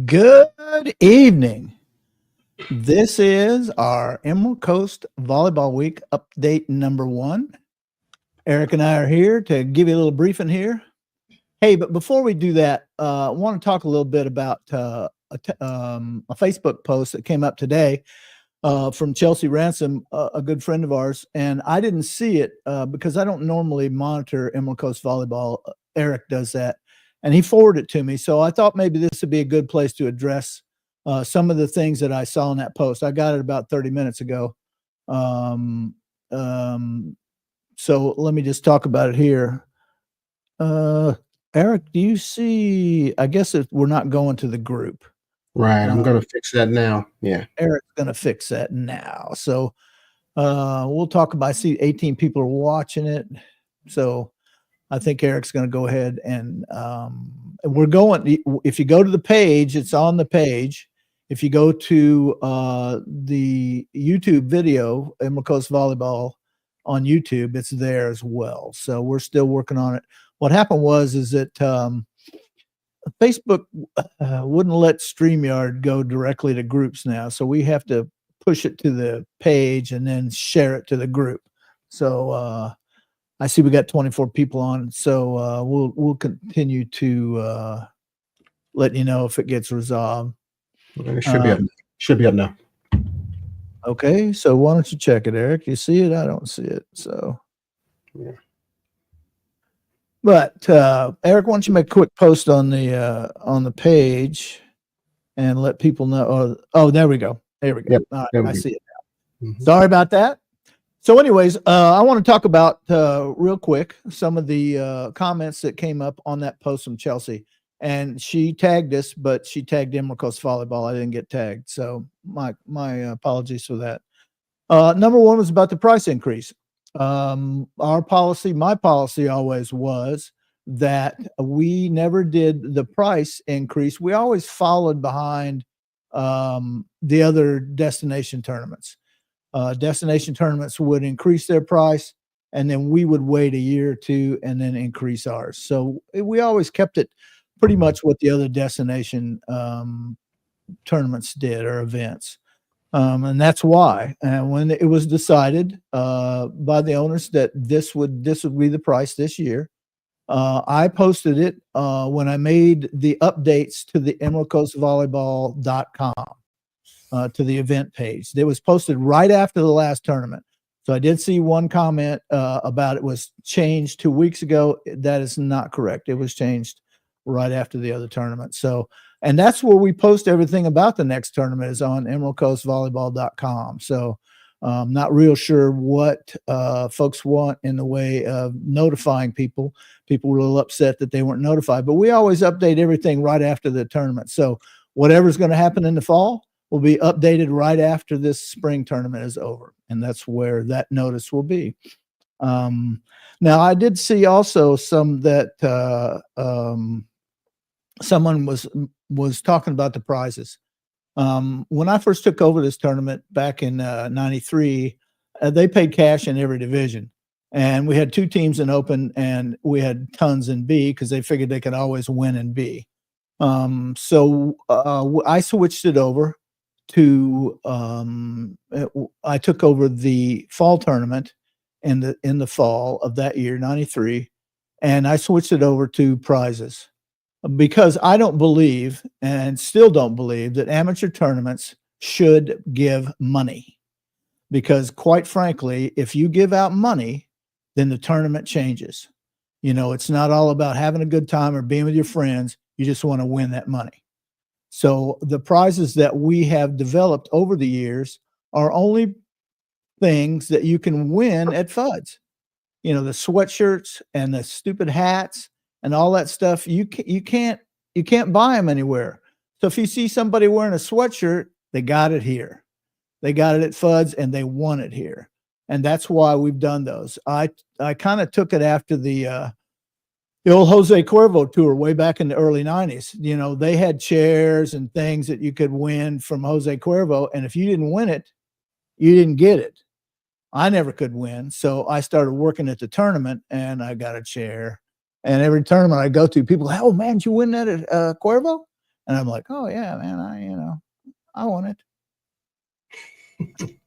Good evening. This is our Emerald Coast Volleyball Week update number 1. Eric and I are here to give you a little briefing here. Hey, but before we do that, I want to talk a little bit about a Facebook post that came up today from Chelsea Ransom, a good friend of ours, and I didn't see it because I don't normally monitor Emerald Coast Volleyball. Eric does that, and he forwarded it to me. So I thought maybe this would be a good place to address some of the things that I saw in that post. I got it about 30 minutes ago. So let me just talk about it here. Eric, do you see? I guess if we're not going to the group. Right, I'm gonna fix that now. Yeah. Eric's gonna fix that now. So we'll talk about. I see 18 people are watching it. So I think Eric's gonna go ahead and we're going. If you go to the page, it's on the page. If you go to the YouTube video, Emerald Coast Volleyball on YouTube, it's there as well. So we're still working on it. What happened is that Facebook wouldn't let StreamYard go directly to groups now, so we have to push it to the page and then share it to the group. So I see we got 24 people on, so we'll continue to let you know if it gets resolved. It should be up. Should be up now. Okay, so why don't you check it, Eric? You see it? I don't see it. So yeah. But Eric, why don't you make a quick post on the page and let people know? Oh, there we go. There we go. Yep, All right, I see it now. Mm-hmm. Sorry about that. So anyways, I want to talk about real quick some of the comments that came up on that post from Chelsea. And she tagged us, but she tagged Emerald Coast Volleyball. I didn't get tagged. So my apologies for that. Number one was about the price increase. My policy always was that we never did the price increase. We always followed behind the other destination tournaments. Destination tournaments would increase their price, and then we would wait a year or two and then increase ours. So we always kept it pretty much what the other destination tournaments did or events. And that's why. And when it was decided by the owners that this would be the price this year, I posted it when I made the updates to the emeraldcoastvolleyball.com to the event page. It was posted right after the last tournament. So I did see one comment about it was changed 2 weeks ago. That is not correct. It was changed right after the other tournament. So, and that's where we post everything about the next tournament is on emeraldcoastvolleyball.com. So I'm not real sure what folks want in the way of notifying people. People were a little upset that they weren't notified, but we always update everything right after the tournament. So whatever's going to happen in the fall will be updated right after this spring tournament is over. And that's where that notice will be. Now I did see also some that someone was talking about the prizes. When I first took over this tournament back in 93, they paid cash in every division. And we had 2 teams in open and we had tons in B because they figured they could always win in B. So I switched it over to I took over the fall tournament in the fall of that year, 93, and I switched it over to prizes. Because I don't believe and still don't believe that amateur tournaments should give money. Because quite frankly, if you give out money, then the tournament changes. You know, it's not all about having a good time or being with your friends. You just want to win that money. So the prizes that we have developed over the years are only things that you can win at FUDS. You know, the sweatshirts and the stupid hats and all that stuff, you can't buy them anywhere. So if you see somebody wearing a sweatshirt, they got it here. They got it at FUDS and they won it here. And that's why we've done those. I kind of took it after the old Jose Cuervo tour way back in the early 90s. You know, they had chairs and things that you could win from Jose Cuervo. And if you didn't win it, you didn't get it. I never could win. So I started working at the tournament and I got a chair. And every tournament I go to, people, oh man, did you win that at Cuervo? And I'm like, oh yeah, man, I want it.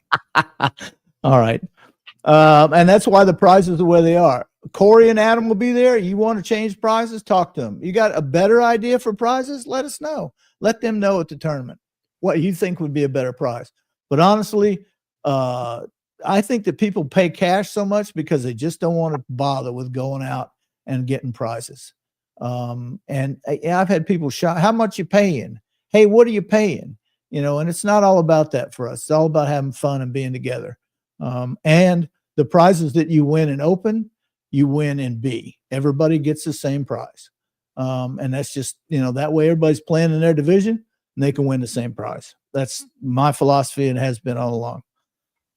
All right. And that's why the prizes are where they are. Corey and Adam will be there. You want to change prizes? Talk to them. You got a better idea for prizes? Let us know. Let them know at the tournament what you think would be a better prize. But honestly, I think that people pay cash so much because they just don't want to bother with going out and getting prizes. And I've had people shout, how much you paying? Hey, what are you paying? And it's not all about that for us. It's all about having fun and being together. And the prizes that you win in open, you win in B. Everybody gets the same prize. And that's just, that way everybody's playing in their division and they can win the same prize. That's my philosophy and has been all along.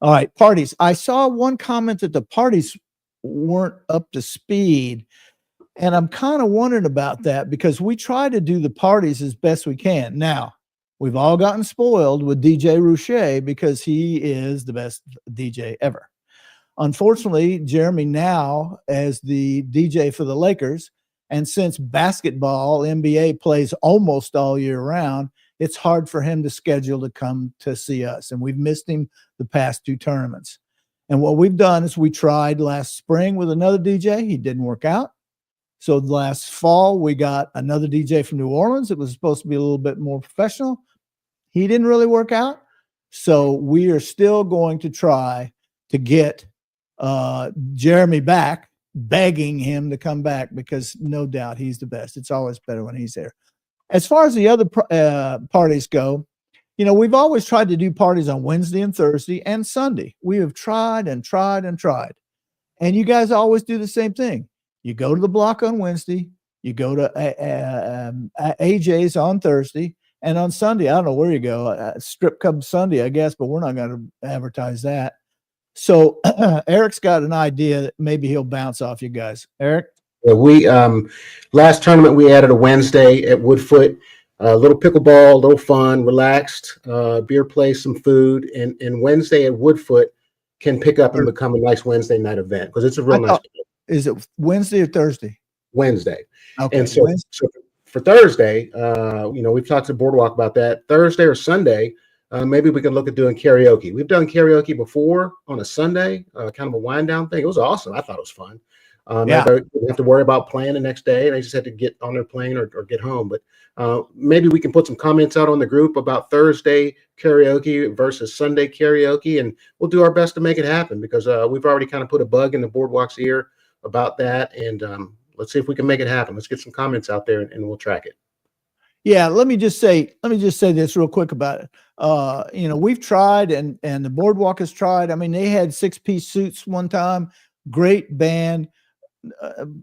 All right, parties. I saw one comment that the parties weren't up to speed. And I'm kind of wondering about that because we try to do the parties as best we can. Now, we've all gotten spoiled with DJ Rouchet because he is the best DJ ever. Unfortunately, Jeremy now as the DJ for the Lakers, and since basketball, NBA plays almost all year round, it's hard for him to schedule to come to see us. And we've missed him the past 2 tournaments. And what we've done is we tried last spring with another DJ. He didn't work out. So last fall, we got another DJ from New Orleans. It was supposed to be a little bit more professional. He didn't really work out. So we are still going to try to get Jeremy back, begging him to come back because no doubt he's the best. It's always better when he's there. As far as the other parties go, we've always tried to do parties on Wednesday and Thursday and Sunday. We have tried and tried and tried. And you guys always do the same thing. You go to the block on Wednesday, you go to AJ's on Thursday, and on Sunday, I don't know where you go, Strip Club Sunday, I guess, but we're not going to advertise that. So Eric's got an idea that maybe he'll bounce off you guys. Eric? Yeah, we last tournament we added a Wednesday at Woodfoot, a little pickleball, a little fun, relaxed, beer play, some food, and Wednesday at Woodfoot can pick up and become a nice Wednesday night event because it's a real nice. Is it Wednesday or Thursday? Wednesday. Okay. And so for Thursday, we've talked to Boardwalk about that. Thursday or Sunday, maybe we can look at doing karaoke. We've done karaoke before on a Sunday, kind of a wind down thing. It was awesome. I thought it was fun. Yeah. They didn't have to worry about playing the next day. They just had to get on their plane or get home. But maybe we can put some comments out on the group about Thursday karaoke versus Sunday karaoke, and we'll do our best to make it happen because we've already kind of put a bug in the Boardwalk's ear about that. And let's see if we can make it happen. Let's get some comments out there and we'll track it. Yeah, let me just say this real quick about it. We've tried and the Boardwalk has tried. I mean, they had 6-piece suits one time, great band.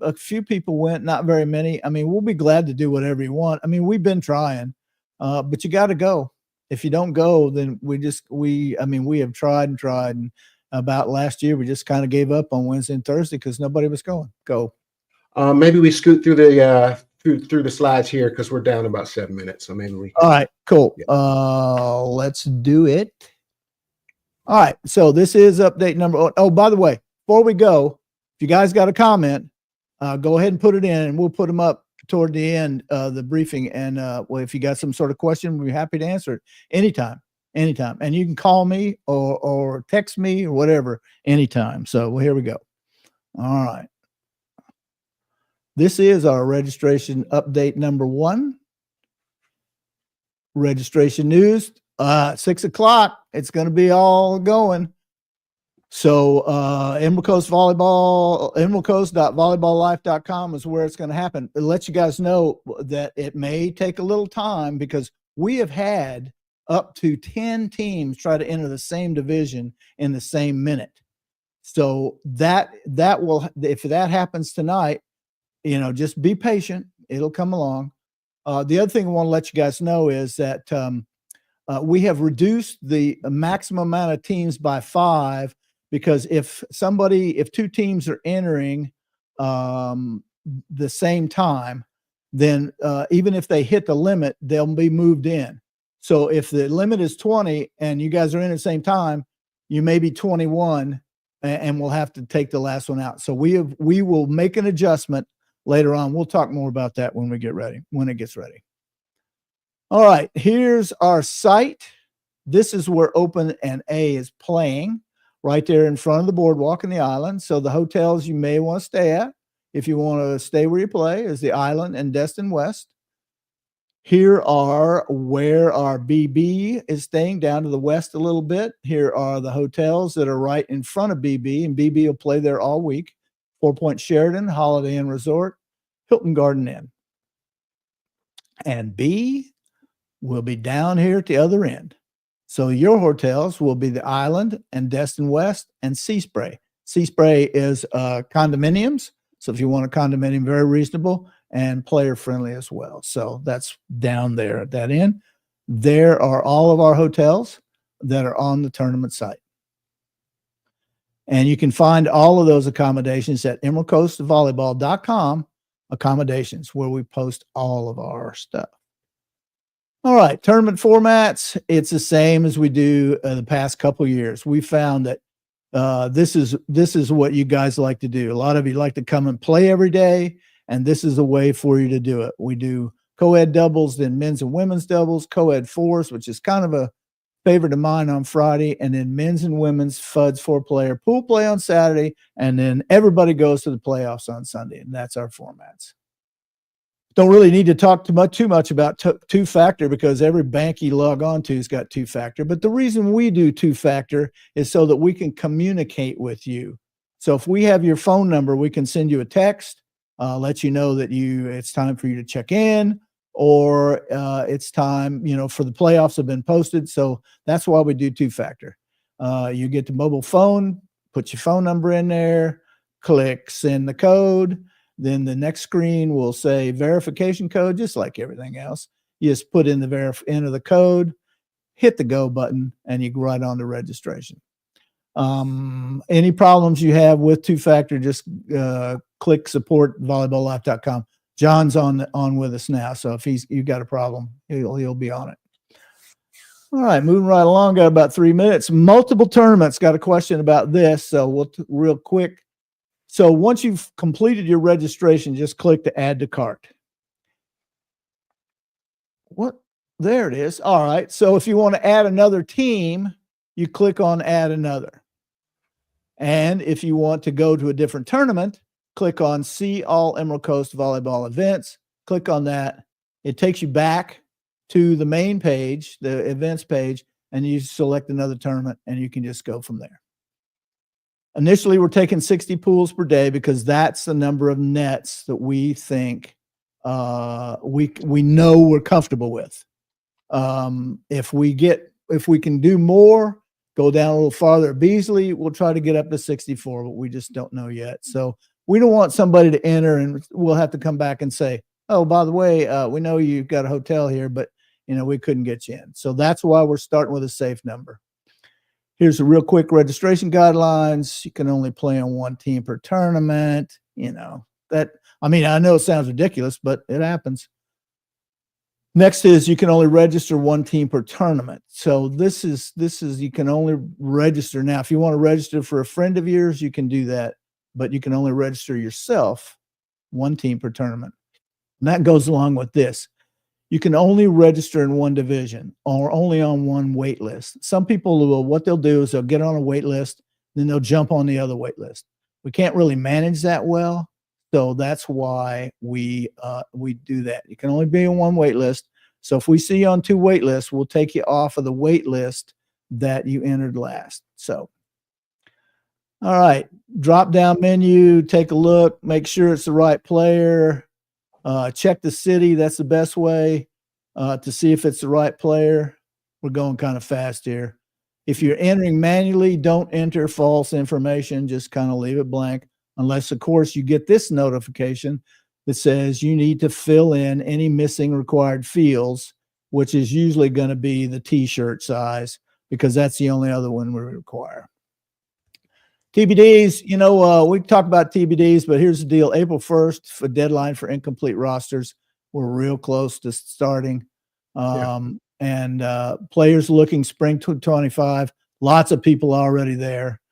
A few people went, not very many. I mean, we'll be glad to do whatever you want. I mean, we've been trying, but you got to go. If you don't go, then we have tried and tried. And about last year, we just kind of gave up on Wednesday and Thursday because nobody was going. Go. Maybe we scoot through the through the slides here because we're down about 7 minutes. So maybe we. All right, cool. Yeah. Let's do it. All right. So this is update number. Oh, by the way, before we go, if you guys got a comment, go ahead and put it in, and we'll put them up toward the end of the briefing. And if you got some sort of question, we'll be happy to answer it anytime. And you can call me or text me or whatever anytime. So here we go. All right. This is our registration update number 1. Registration news, 6 o'clock. It's going to be all going. So Emerald Coast Volleyball, emeraldcoast.volleyballlife.com is where it's going to happen. It lets you guys know that it may take a little time because we have had up to 10 teams try to enter the same division in the same minute. So that will, if that happens tonight, just be patient. It'll come along. The other thing I want to let you guys know is that we have reduced the maximum amount of teams by 5 because if 2 teams are entering the same time, then even if they hit the limit, they'll be moved in. So if the limit is 20 and you guys are in at the same time, you may be 21 and we'll have to take the last one out. So we will make an adjustment later on. We'll talk more about that when it gets ready. All right, here's our site. This is where Open and A is playing, right there in front of the boardwalk in the island. So the hotels you may want to stay at, if you want to stay where you play, is the Island and Destin West. Here are where our BB is staying, down to the west a little bit. Here are the hotels that are right in front of BB, and BB will play there all week. 4 Point Sheridan, Holiday Inn Resort, Hilton Garden Inn. And B will be down here at the other end. So your hotels will be the Island and Destin West and Sea Spray. Sea Spray is condominiums. So if you want a condominium, very reasonable and player friendly as well. So that's down there at that end. There are all of our hotels that are on the tournament site. And you can find all of those accommodations at emeraldcoastvolleyball.com accommodations, where we post all of our stuff. All right, tournament formats, it's the same as we do the past couple of years. We found that this is what you guys like to do. A lot of you like to come and play every day, and this is a way for you to do it. We do co-ed doubles, then men's and women's doubles, co-ed fours, which is kind of a favorite of mine on Friday, and then men's and women's FUDS 4-player pool play on Saturday, and then everybody goes to the playoffs on Sunday, and that's our formats. Don't really need to talk too much about two-factor, because every bank you log on to has got two-factor. But the reason we do two-factor is so that we can communicate with you. So if we have your phone number, we can send you a text, let you know that it's time for you to check in, or it's time, for the playoffs have been posted. So that's why we do two-factor. You get the mobile phone, put your phone number in there, click send the code. Then the next screen will say verification code, just like everything else. You just put in enter the code, hit the go button, and you go right on to registration. Any problems you have with two-factor, just click support volleyballlife.com. John's on with us now, so if you got a problem, he'll be on it. All right, moving right along. Got about 3 minutes. Multiple tournaments. Got a question about this, so we'll real quick. So once you've completed your registration, just click to add to cart. There it is. All right. So if you want to add another team, you click on add another. And if you want to go to a different tournament, click on see all Emerald Coast Volleyball events. Click on that. It takes you back to the main page, the events page, and you select another tournament, and you can just go from there. Initially, we're taking 60 pools per day because that's the number of nets that we think we know we're comfortable with. If we can do more, go down a little farther at Beasley, we'll try to get up to 64, but we just don't know yet. So we don't want somebody to enter and we'll have to come back and say, oh, by the way, we know you've got a hotel here, but we couldn't get you in. So that's why we're starting with a safe number. Here's a real quick registration guidelines. You can only play on one team per tournament. I know it sounds ridiculous, but it happens. Next is you can only register one team per tournament. So this is you can only register. Now, if you want to register for a friend of yours, you can do that, but you can only register yourself one team per tournament. And that goes along with this. You can only register in one division or only on one wait list. Some people what they'll do is they'll get on a wait list, then they'll jump on the other wait list. We can't really manage that well, so that's why we do that. You can only be on one wait list. So if we see you on two wait lists, we'll take you off of the wait list that you entered last. So, all right, drop down menu, take a look, make sure it's the right player. Check the city. That's the best way to see if it's the right player. We're going kind of fast here. If you're entering manually, don't enter false information. Just kind of leave it blank, unless, of course, you get this notification that says you need to fill in any missing required fields, which is usually going to be the T-shirt size, because that's the only other one we require. TBDs, we talk about TBDs, but here's the deal. April 1st, for deadline for incomplete rosters. We're real close to starting. And players looking spring 25. Lots of people already there.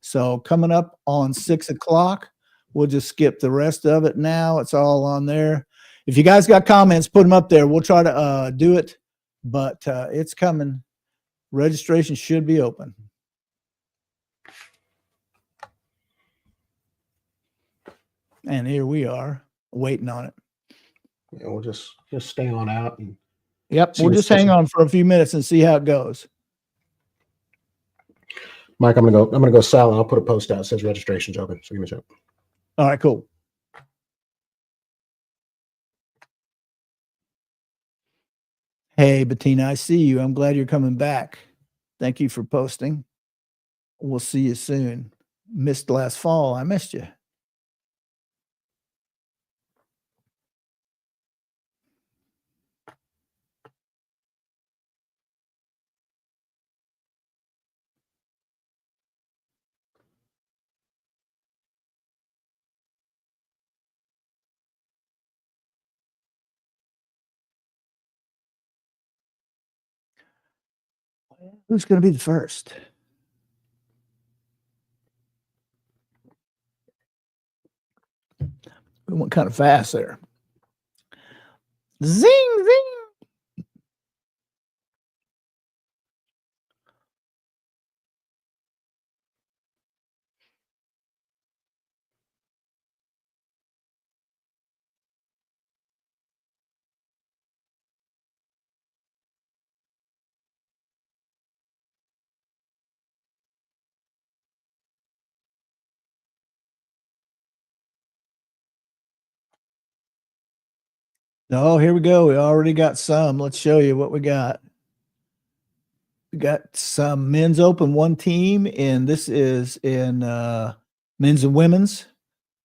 So coming up on 6 o'clock, we'll just skip the rest of it now. It's all on there. If you guys got comments, put them up there. We'll try to do it but it's coming. Registration should be open. And here we are waiting on it. Yeah, we'll just stay on out and Yep, see we'll what's just hang pushing. on for a few minutes and see how it goes. Mike, I'm gonna go silent. I'll put a post out that says registration's open. So give me a second. All right, cool. Hey, Bettina, I see you. I'm glad you're coming back. Thank you for posting. We'll see you soon. Missed last fall. I missed you. Who's going to be the first? We went kind of fast there. Zing, zing. Oh, here we go. We already got some. Let's show you what we got. We got some men's open, one team, and this is in men's and women's.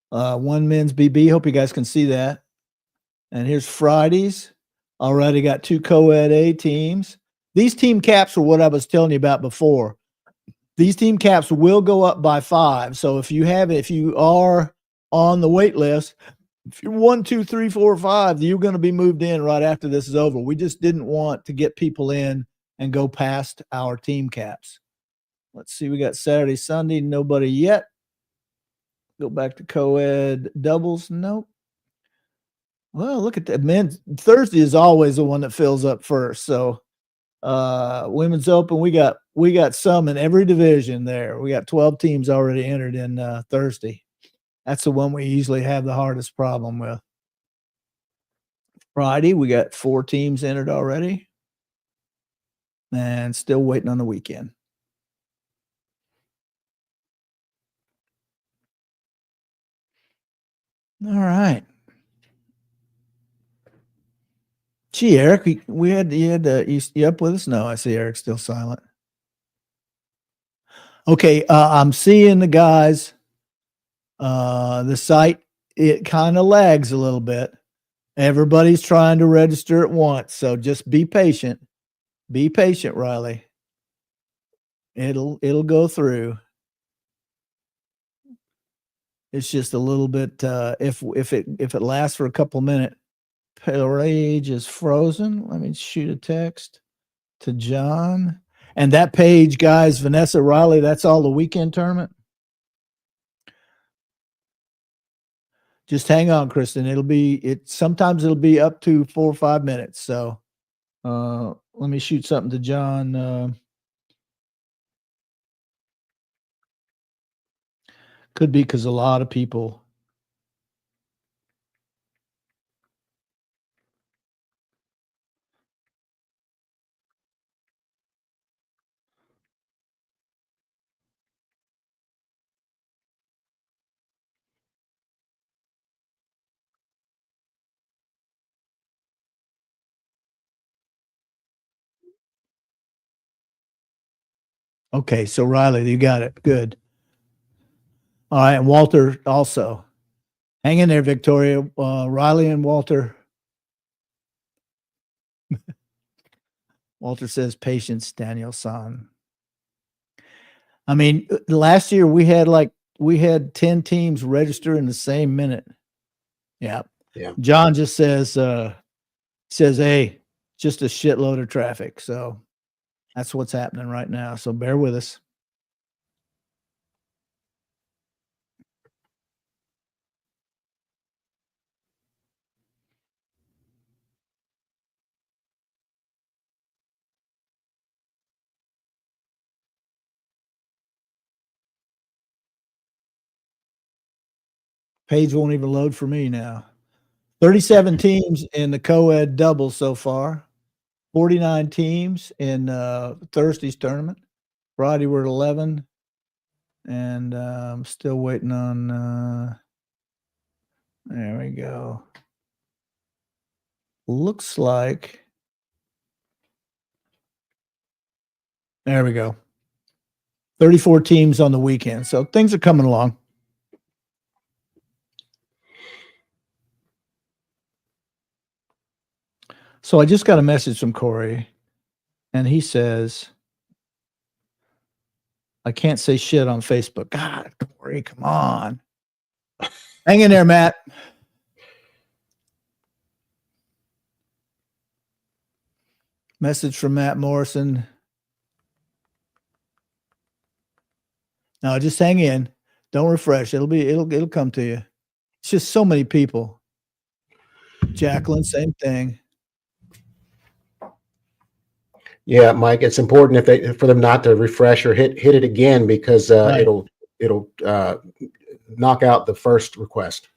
One men's BB. Hope you guys can see that. And here's Fridays. Already got two co-ed A teams. These team caps are what I was telling you about before. These team caps will go up by 5. So if you are on the wait list, if you're 1, 2, 3, 4, 5, you're going to be moved in right after this is over. We just didn't want to get people in and go past our team caps. Let's see. We got Saturday, Sunday. Nobody yet. Go back to co-ed doubles. Nope. Well, look at that. Men Thursday is always the one that fills up first. So women's open, we got some in every division there. We got 12 teams already entered in Thursday. That's the one we usually have the hardest problem with. Friday, we got 4 teams entered already. And still waiting on the weekend. All right. Gee, Eric, you up with us? No, I see Eric's still silent. Okay, I'm seeing the guys. The site, it kind of lags a little bit. Everybody's trying to register at once, so just be patient. Be patient, Riley. It'll go through. It's just a little bit if it lasts for a couple minutes. Page is frozen. Let me shoot a text to John. And that page, guys, Vanessa Riley, that's all the weekend tournament. Just hang on, Kristen. Sometimes it'll be up to 4 or 5 minutes. So let me shoot something to John. Could be because a lot of people. Okay, so Riley, you got it. Good. All right, and Walter also. Hang in there, Victoria. Riley and Walter. Walter says patience, Daniel San. I mean, last year we had 10 teams register in the same minute. Yeah. Yeah. John just says, hey, just a shitload of traffic. So that's what's happening right now. So bear with us. Page won't even load for me now. 37 teams in the co-ed double so far. 49 teams in Thursday's tournament. Friday we're at 11. And I'm still waiting on there we go. Looks like there we go. 34 teams on the weekend. So things are coming along. So I just got a message from Corey, and he says, I can't say shit on Facebook. God, Corey, come on. Hang in there, Matt. Message from Matt Morrison. No, just hang in. Don't refresh. It'll come to you. It's just so many people. Jacqueline, same thing. Yeah, Mike, it's important for them not to refresh or hit it again, because Right. it'll knock out the first request.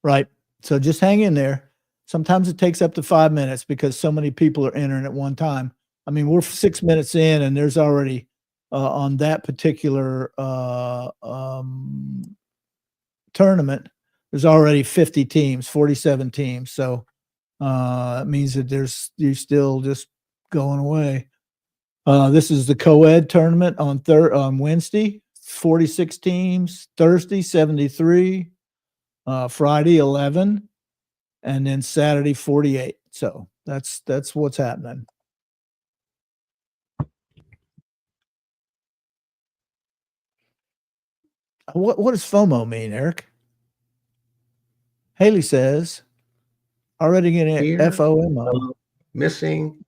Right. So just hang in there. Sometimes it takes up to 5 minutes because so many people are entering at one time. I mean, we're 6 minutes in, and there's already on that particular tournament, there's already 50 teams, 47 teams. So it means that you're still just going away. This is the co-ed tournament on Wednesday, 46 teams. Thursday, 73. Friday, 11, and then Saturday, 48. So that's what's happening. What does FOMO mean, Eric? Haley says, already getting FOMO. Missing.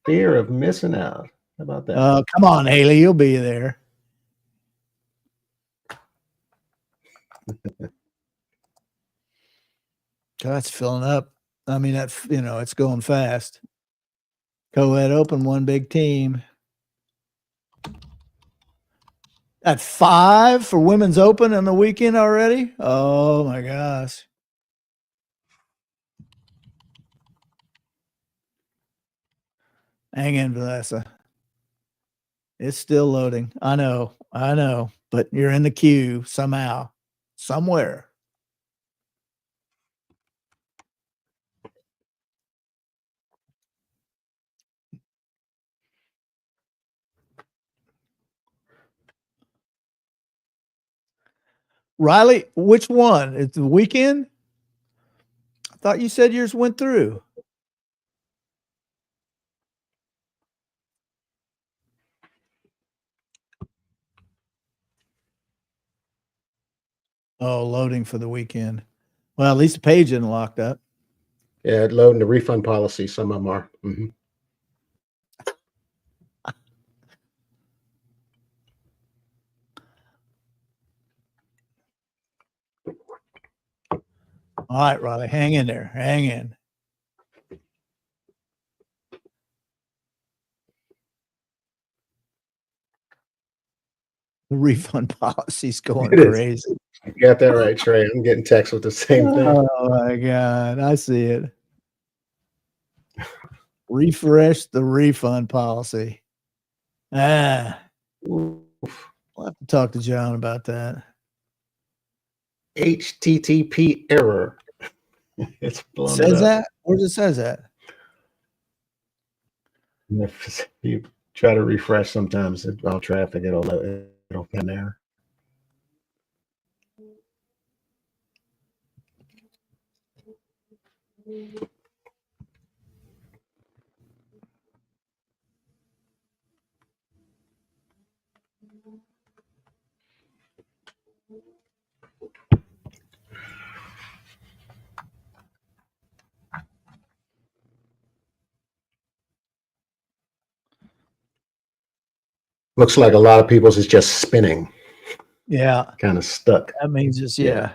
Fear of missing out. How about that? Come on, Haley, you'll be there. God, it's filling up. I mean, it's going fast. Co-ed Open, one big team. At 5 for Women's Open on the weekend already? Oh, my gosh. Hang in, Vanessa. It's still loading. I know, but you're in the queue somehow, somewhere. Riley, which one? It's the weekend? I thought you said yours went through. Oh, loading for the weekend. Well, at least the page isn't locked up. Yeah, loading the refund policy. Some of them are. Mm-hmm. All right, Riley, hang in there. Hang in. The refund policy's going crazy. You got that right, Trey. I'm getting texts with the same thing. Oh, my God. I see it. Refresh the refund policy. We'll have to talk to John about that. HTTP error. It's blown Says it up. that? Where does it says that? If you try to refresh, sometimes all traffic, it'll an error. Looks like a lot of people's is just spinning. Yeah. Kind of stuck. That means it's, yeah.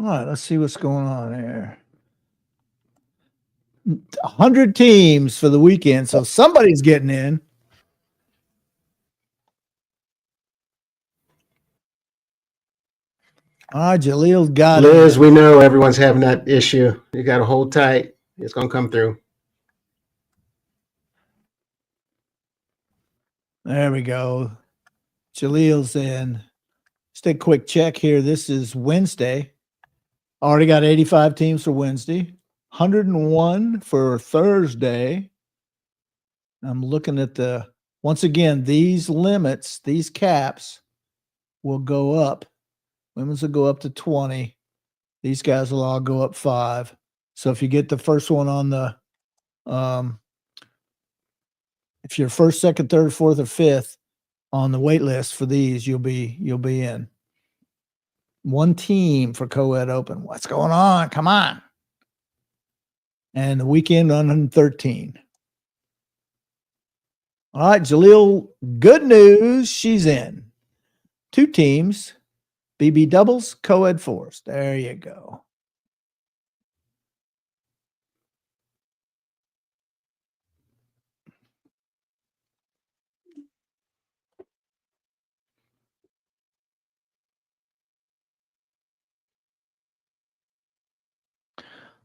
All right, let's see what's going on here. 100 teams for the weekend, so somebody's getting in. All right, Jaleel got Liz, in. we know everyone's having that issue. You got to hold tight. It's going to come through. There we go. Jaleel's in. Just a quick check here. This is Wednesday. Already got 85 teams for Wednesday, 101 for Thursday. I'm looking at once again, these limits, these caps will go up. Women's will go up to 20. These guys will all go up 5. So if you get the first one on the, if you're first, second, third, fourth, or fifth on the wait list for these, you'll be in. One team for co-ed open. What's going on? Come on. And the weekend 113. All right, Jaleel, good news. She's in. 2 teams, BB doubles, co-ed fours. There you go.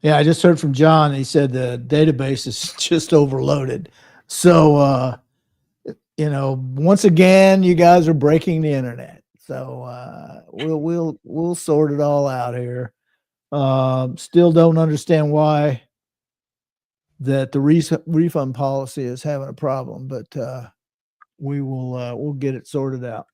Yeah, I just heard from John. He said the database is just overloaded. So, once again, you guys are breaking the internet. So we'll sort it all out here. Still don't understand why that the refund policy is having a problem, but we'll get it sorted out.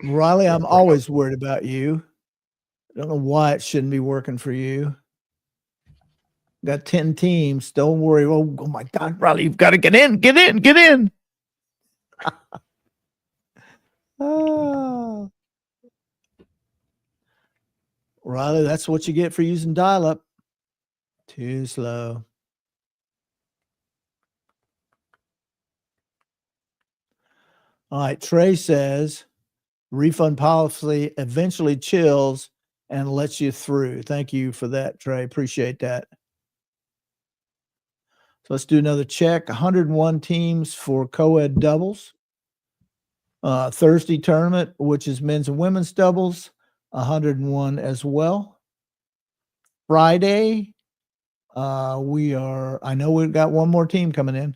Riley, I'm always worried about you. I don't know why it shouldn't be working for you. Got 10 teams. Don't worry. Oh my God, Riley, you've got to get in, get in, get in. Oh. Riley, that's what you get for using dial-up. Too slow. All right, Trey says refund policy eventually chills and lets you through. Thank you for that, Trey. Appreciate that. So let's do another check. 101 teams for co-ed doubles. Thursday tournament, which is men's and women's doubles, 101 as well. Friday, I know we've got one more team coming in.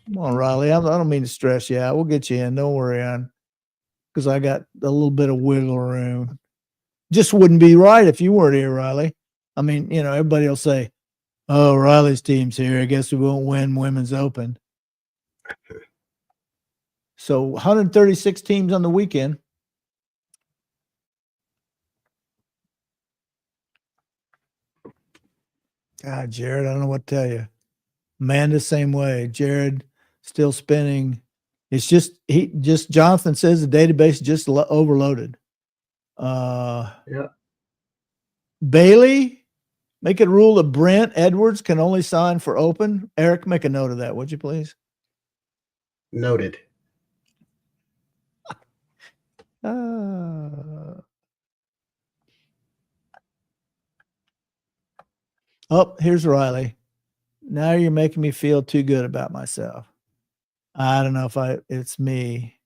Come on, Riley. I don't mean to stress you out. We'll get you in. Don't worry, because I got a little bit of wiggle room. Just wouldn't be right if you weren't here, Riley. I mean, everybody will say, "Oh, Riley's team's here. I guess we won't win women's open." So 136 teams on the weekend. God, Jared, I don't know what to tell you. Amanda, same way. Jared, still spinning. It's just Jonathan says the database just overloaded. Yeah. Bailey, make it a rule that Brent Edwards can only sign for open. Eric, make a note of that, would you please? Noted. Oh, here's Riley. Now you're making me feel too good about myself. I don't know if it's me.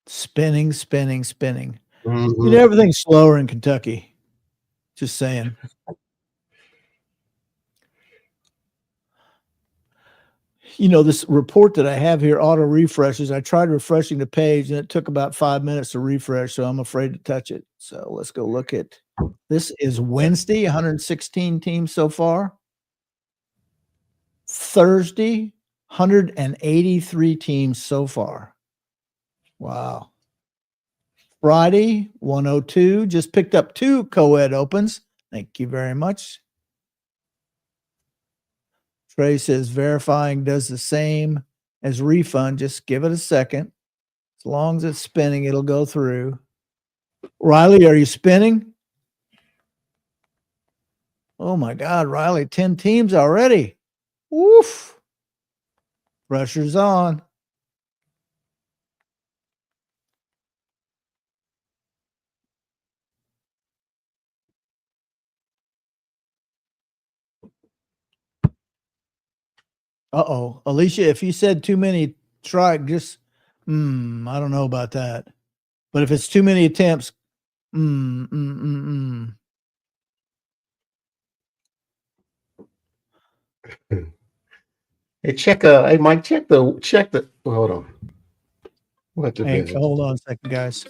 Spinning. Mm-hmm. Everything's slower in Kentucky. Just saying. This report that I have here auto refreshes. I tried refreshing the page and it took about 5 minutes to refresh, so I'm afraid to touch it. So let's go look at this. Is Wednesday, 116 teams so far. Thursday, 183 teams so far. Wow. Friday, 102. Just picked up 2 co-ed opens. Thank you very much. Trey says verifying does the same as refund. Just give it a second. As long as it's spinning, it'll go through. Riley, are you spinning? Oh my God, Riley, 10 teams already. Woof. Pressure's on. Uh-oh. Alicia, if you said too many, try just, I don't know about that. But if it's too many attempts, mm, mm, mm, mm. Hey, hey, Mike, hold on. What the Hank, visit? hold on a second, guys.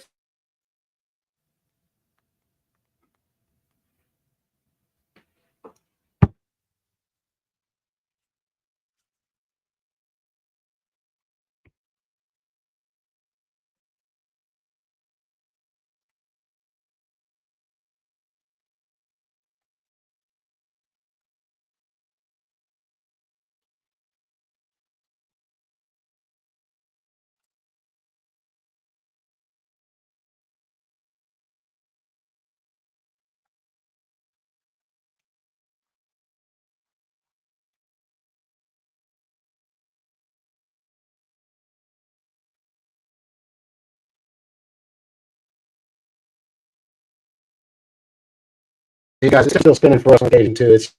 Hey guys, it's still spinning for us on occasion too. It's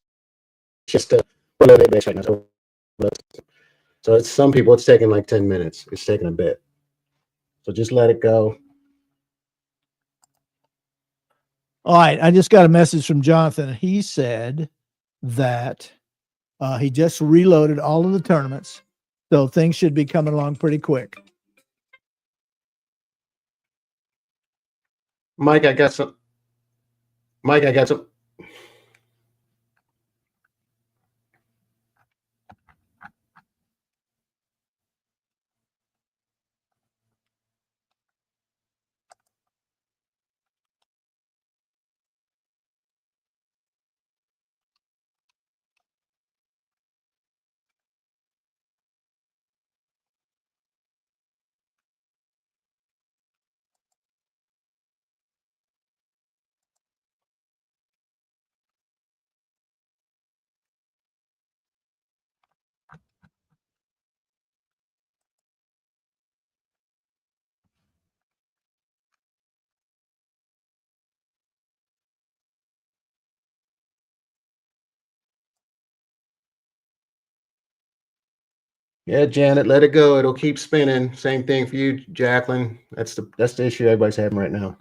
just we're a little bit base right now. So it's some people it's taking like 10 minutes. It's taking a bit. So just let it go. All right. I just got a message from Jonathan. He said that he just reloaded all of the tournaments. So things should be coming along pretty quick. Mike, I got some. Yeah, Janet, let it go. It'll keep spinning. Same thing for you, Jacqueline. That's the issue everybody's having right now.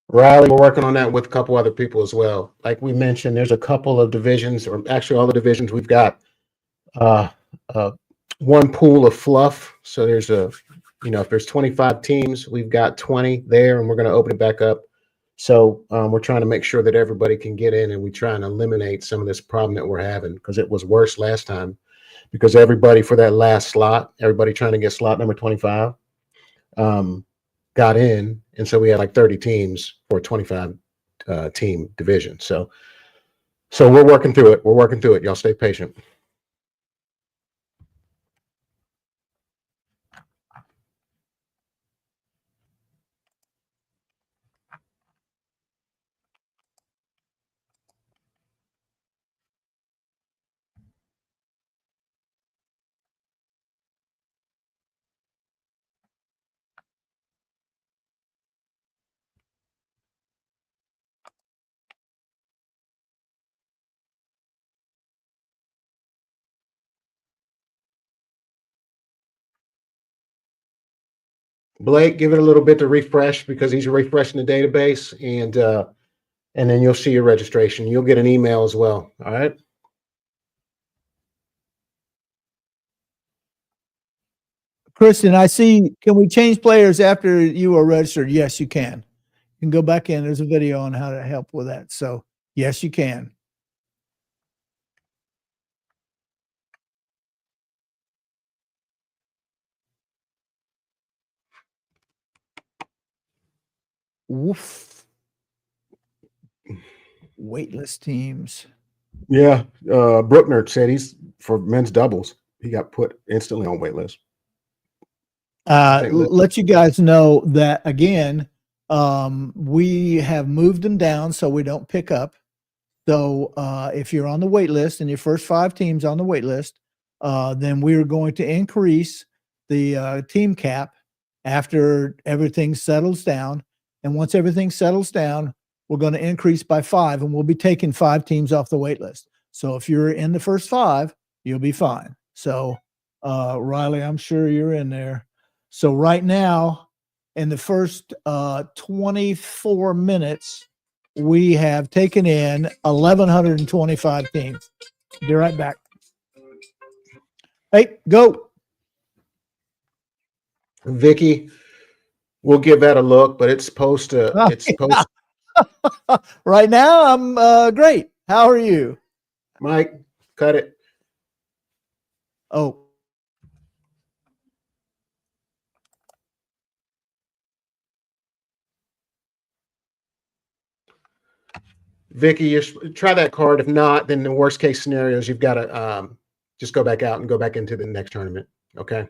Riley, we're working on that with a couple other people as well. Like we mentioned, there's a couple of divisions, or actually all the divisions we've got uh, uh, one pool of fluff. So there's if there's 25 teams, we've got 20 there, and we're going to open it back up. So we're trying to make sure that everybody can get in, and we try and eliminate some of this problem that we're having, because it was worse last time, because everybody for that last slot, everybody trying to get slot number 25, got in, and so we had like 30 teams for a 25 team division. So we're working through it. We're working through it. Y'all stay patient. Blake, give it a little bit to refresh, because he's refreshing the database, and then you'll see your registration. You'll get an email as well. All right. Kristen, I see. Can we change players after you are registered? Yes, you can. You can go back in. There's a video on how to help with that. So yes, you can. Woof. Waitlist teams. Yeah. Bruckner said he's for men's doubles. He got put instantly on waitlist. Let you guys know that again, we have moved them down so we don't pick up. So if you're on the wait list and your first 5 teams on the wait list, then we're going to increase the team cap after everything settles down. And once everything settles down, we're going to increase by 5, and we'll be taking 5 teams off the wait list. So if you're in the first 5, you'll be fine. So Riley, I'm sure you're in there. So right now, in the first 24 minutes, we have taken in 1,125 teams. Be right back. Hey, go. Vicky, we'll give that a look, but it's supposed to. It's supposed. Right now, I'm great. How are you? Mike, cut it. Oh. Vicky, you try that card. If not, then the worst case scenario is you've got to just go back out and go back into the next tournament. Okay.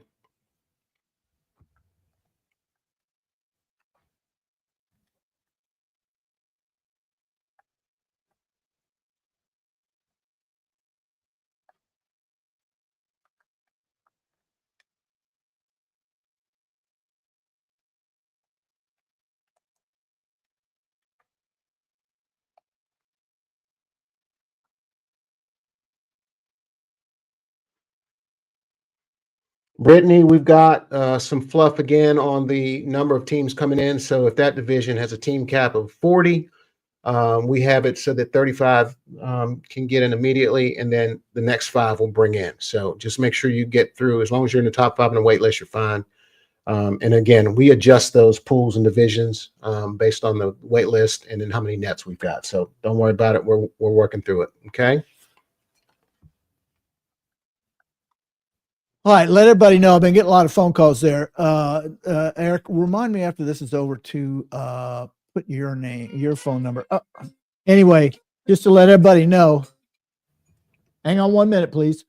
Brittany, we've got some fluff again on the number of teams coming in. So if that division has a team cap of 40, we have it so that 35 can get in immediately, and then the next 5 will bring in. So just make sure you get through. As long as you're in the top 5 on the wait list, you're fine. And again, we adjust those pools and divisions based on the wait list and then how many nets we've got. So don't worry about it. We're working through it. Okay. All right, let everybody know. I've been getting a lot of phone calls there. Eric, remind me after this is over to put your name, your phone number. Anyway, just to let everybody know, hang on 1 minute, please.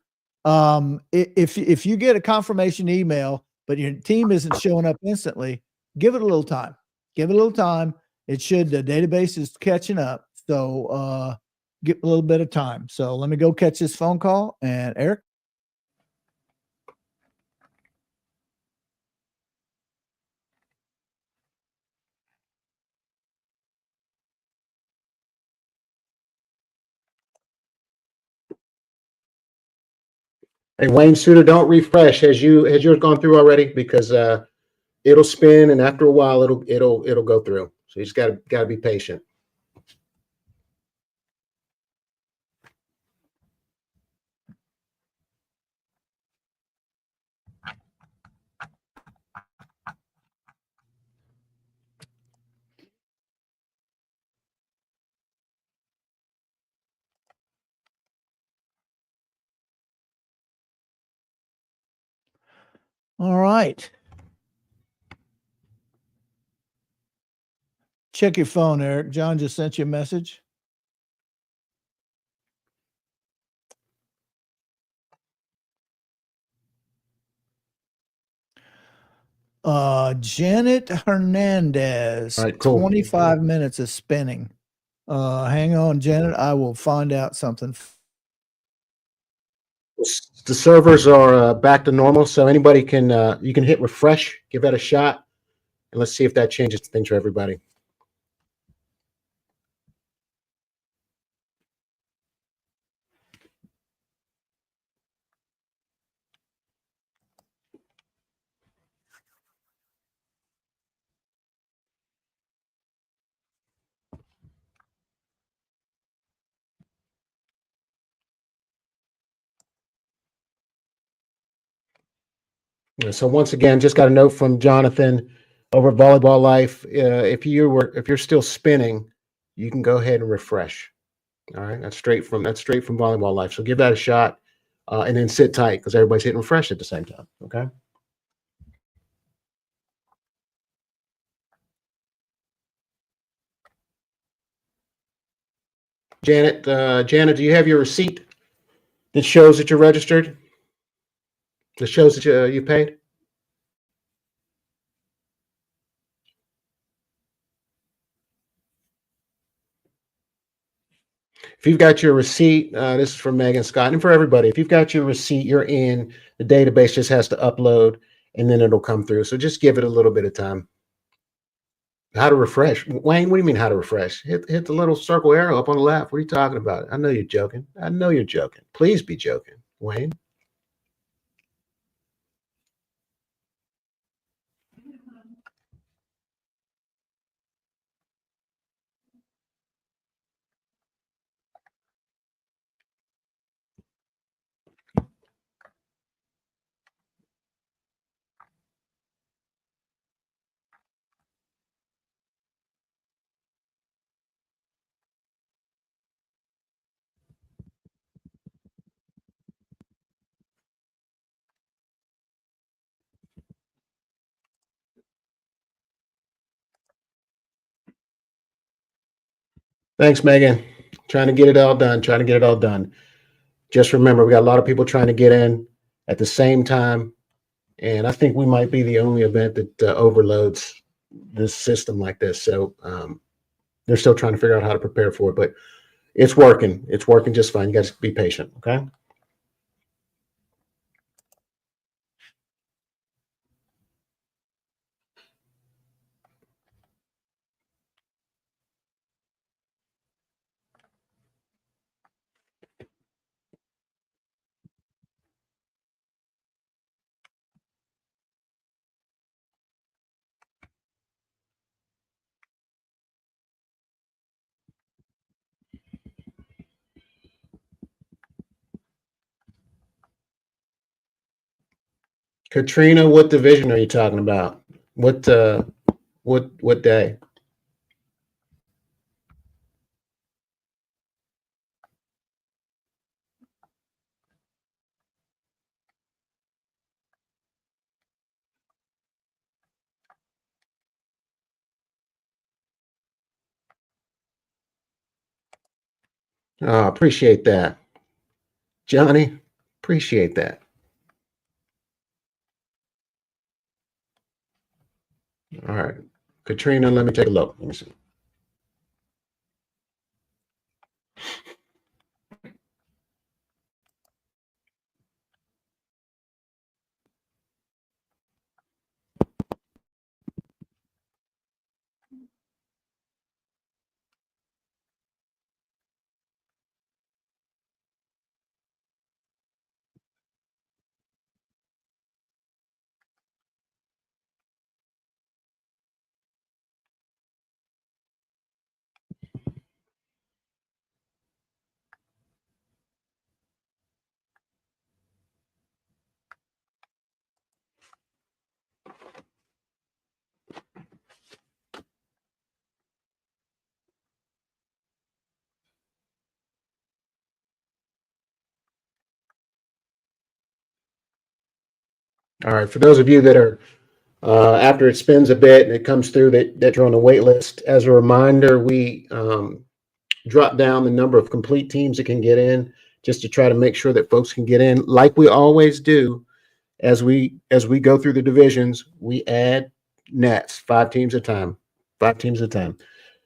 If you get a confirmation email, but your team isn't showing up instantly, give it a little time. Give it a little time. It should, the database is catching up. So get a little bit of time. So let me go catch this phone call. And Eric? Hey, Wayne Suter, don't refresh. Has yours gone through already? Because it'll spin, and after a while, it'll go through. So you just got to be patient. All right. Check your phone, Eric. John just sent you a message. Janet Hernandez, All right, cool. 25 minutes of spinning. Hang on, Janet. I will find out something. The servers are back to normal, so anybody can you can hit refresh, give that a shot, and let's see if that changes things for everybody. So once again, just got a note from Jonathan over at Volleyball Life. If you're still spinning, you can go ahead and refresh. All right, that's straight from Volleyball Life. So give that a shot, and then sit tight because everybody's hitting refresh at the same time. Okay. Janet, do you have your receipt that shows that you're registered? That shows that you paid? If you've got your receipt, this is for Megan Scott and for everybody. If you've got your receipt, you're in. The database just has to upload, and then it'll come through. So just give it a little bit of time. How to refresh, Wayne? What do you mean how to refresh? Hit the little circle arrow up on the left. What are you talking about? I know you're joking. I know you're joking. Please be joking, Wayne. Thanks, Megan. Trying to get it all done. Trying to get it all done. Just remember, we got a lot of people trying to get in at the same time, and I think we might be the only event that overloads this system like this. So they're still trying to figure out how to prepare for it, but it's working. It's working just fine. You guys be patient, okay? Katrina, what division are you talking about? What day? Oh, appreciate that. Johnny, appreciate that. All right. Katrina, let me take a look. Let me see. All right. For those of you that are after it spins a bit and it comes through that you're on the wait list, as a reminder, we drop down the number of complete teams that can get in just to try to make sure that folks can get in. Like we always do, as we go through the divisions, we add nets, 5 teams at a time, 5 teams at a time.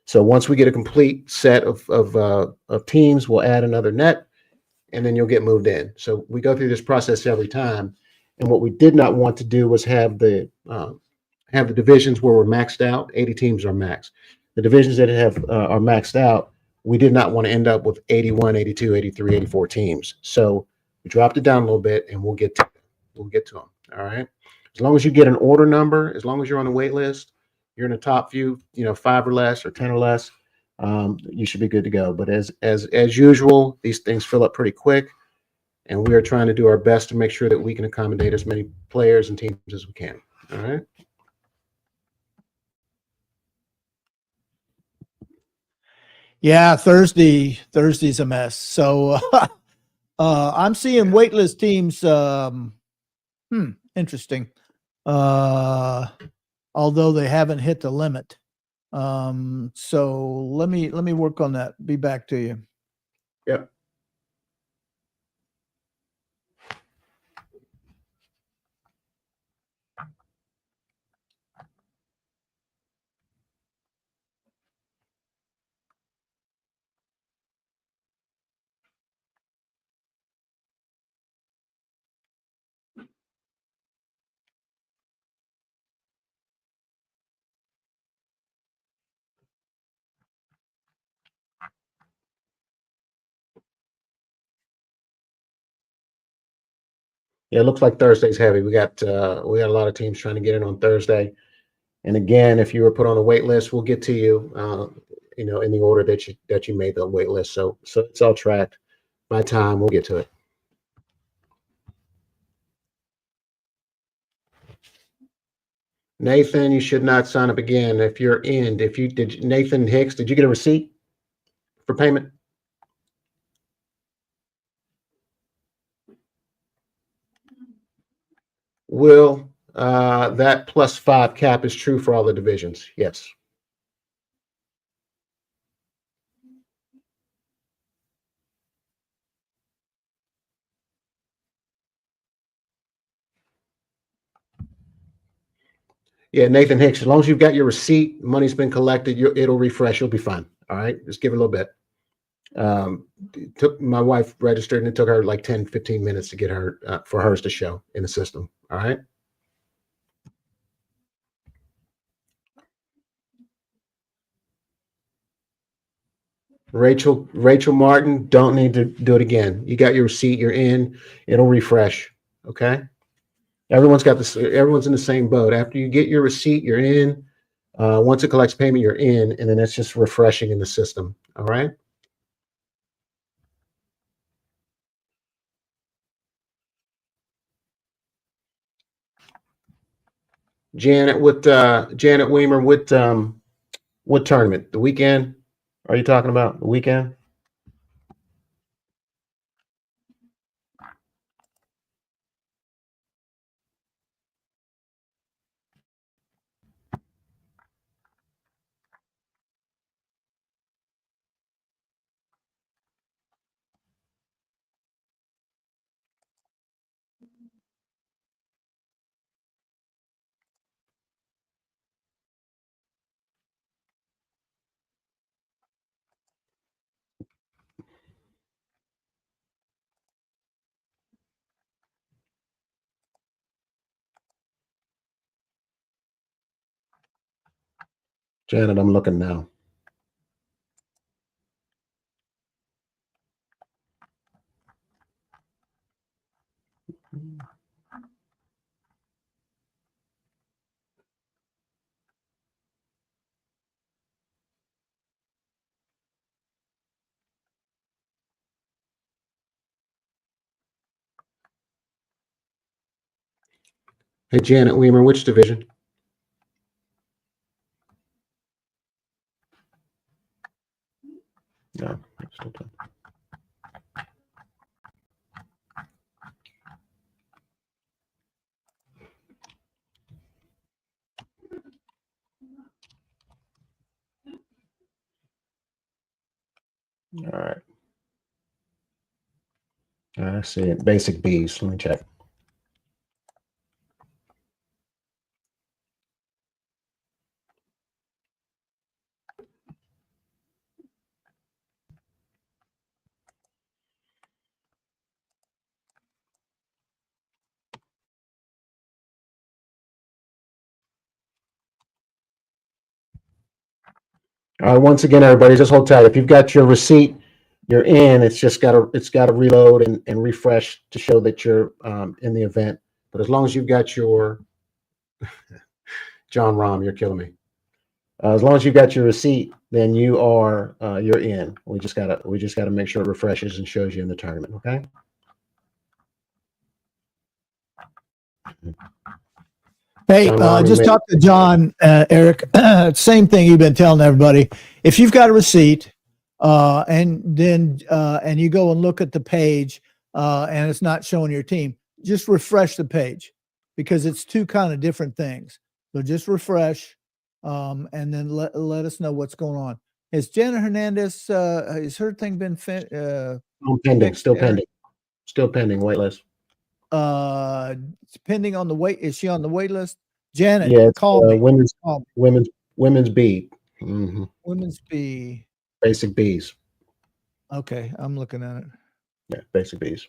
So once we get a complete set of teams, we'll add another net, and then you'll get moved in. So we go through this process every time. And what we did not want to do was have the divisions where we're maxed out. 80 teams are max. The divisions that have are maxed out, we did not want to end up with 81, 82, 83, 84 teams. So we dropped it down a little bit, and we'll get to them. All right. As long as you get an order number, as long as you're on the wait list, you're in the top few, 5 or less or 10 or less, you should be good to go. But as usual, these things fill up pretty quick, and we are trying to do our best to make sure that we can accommodate as many players and teams as we can. All right. Yeah, Thursday's a mess. So I'm seeing waitlist teams. Interesting. Although they haven't hit the limit. So let me work on that. Be back to you. Yep. Yeah, it looks like Thursday's heavy. We got a lot of teams trying to get in on Thursday. And again, if you were put on a wait list, we'll get to you, in the order that you made the wait list. So it's all tracked by time. We'll get to it. Nathan, you should not sign up again if you're in. Nathan Hicks, did you get a receipt for payment? Will, that +5 cap is true for all the divisions? Yes. Yeah, Nathan Hicks, as long as you've got your receipt, money's been collected, it'll refresh. You'll be fine. All right. Just give it a little bit. Took my wife registered, and it took her like 10, 15 minutes to get her for hers to show in the system. All right. Rachel Martin, don't need to do it again. You got your receipt, you're in, it'll refresh. Okay. Everyone's got this, everyone's in the same boat. After you get your receipt, you're in. Once it collects payment, you're in, and then it's just refreshing in the system. All right. Janet, Janet Weimer, what tournament? The weekend? Are you talking about the weekend? Janet, I'm looking now. Hey, Janet Weimer, which division? No. All right. I see it. Basic Bs. Let me check. All right. Once again, everybody, just hold tight. If you've got your receipt, you're in. It's just got to reload and refresh to show that you're in the event. But as long as you've got your John Rahm, you're killing me. As long as you've got your receipt, then you are you're in. We just gotta make sure it refreshes and shows you in the tournament. Okay. Hey, John Rahm, just talk to John, Eric. Same thing you've been telling everybody. If you've got a receipt, and then and you go and look at the page, and it's not showing your team, just refresh the page because it's two kind of different things. So just refresh, and then let us know what's going on. Has Jenna Hernandez, has her thing been pending, fixed, still Eric? pending, still pending. Wait list. Depending on the wait, is she on the wait list? Janet, Yeah, it's, call me. women's Call me. women's B. Mm-hmm. Women's B. Basic Bs. Okay, I'm looking at it. Yeah, basic Bs.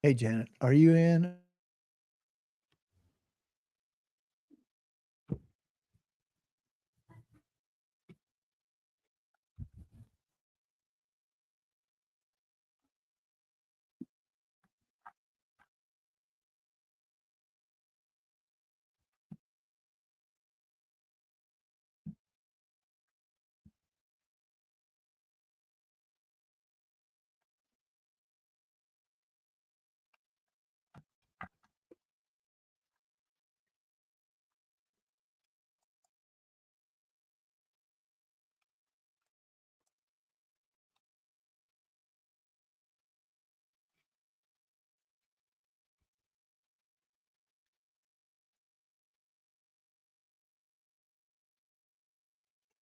Hey, Janet, are you in?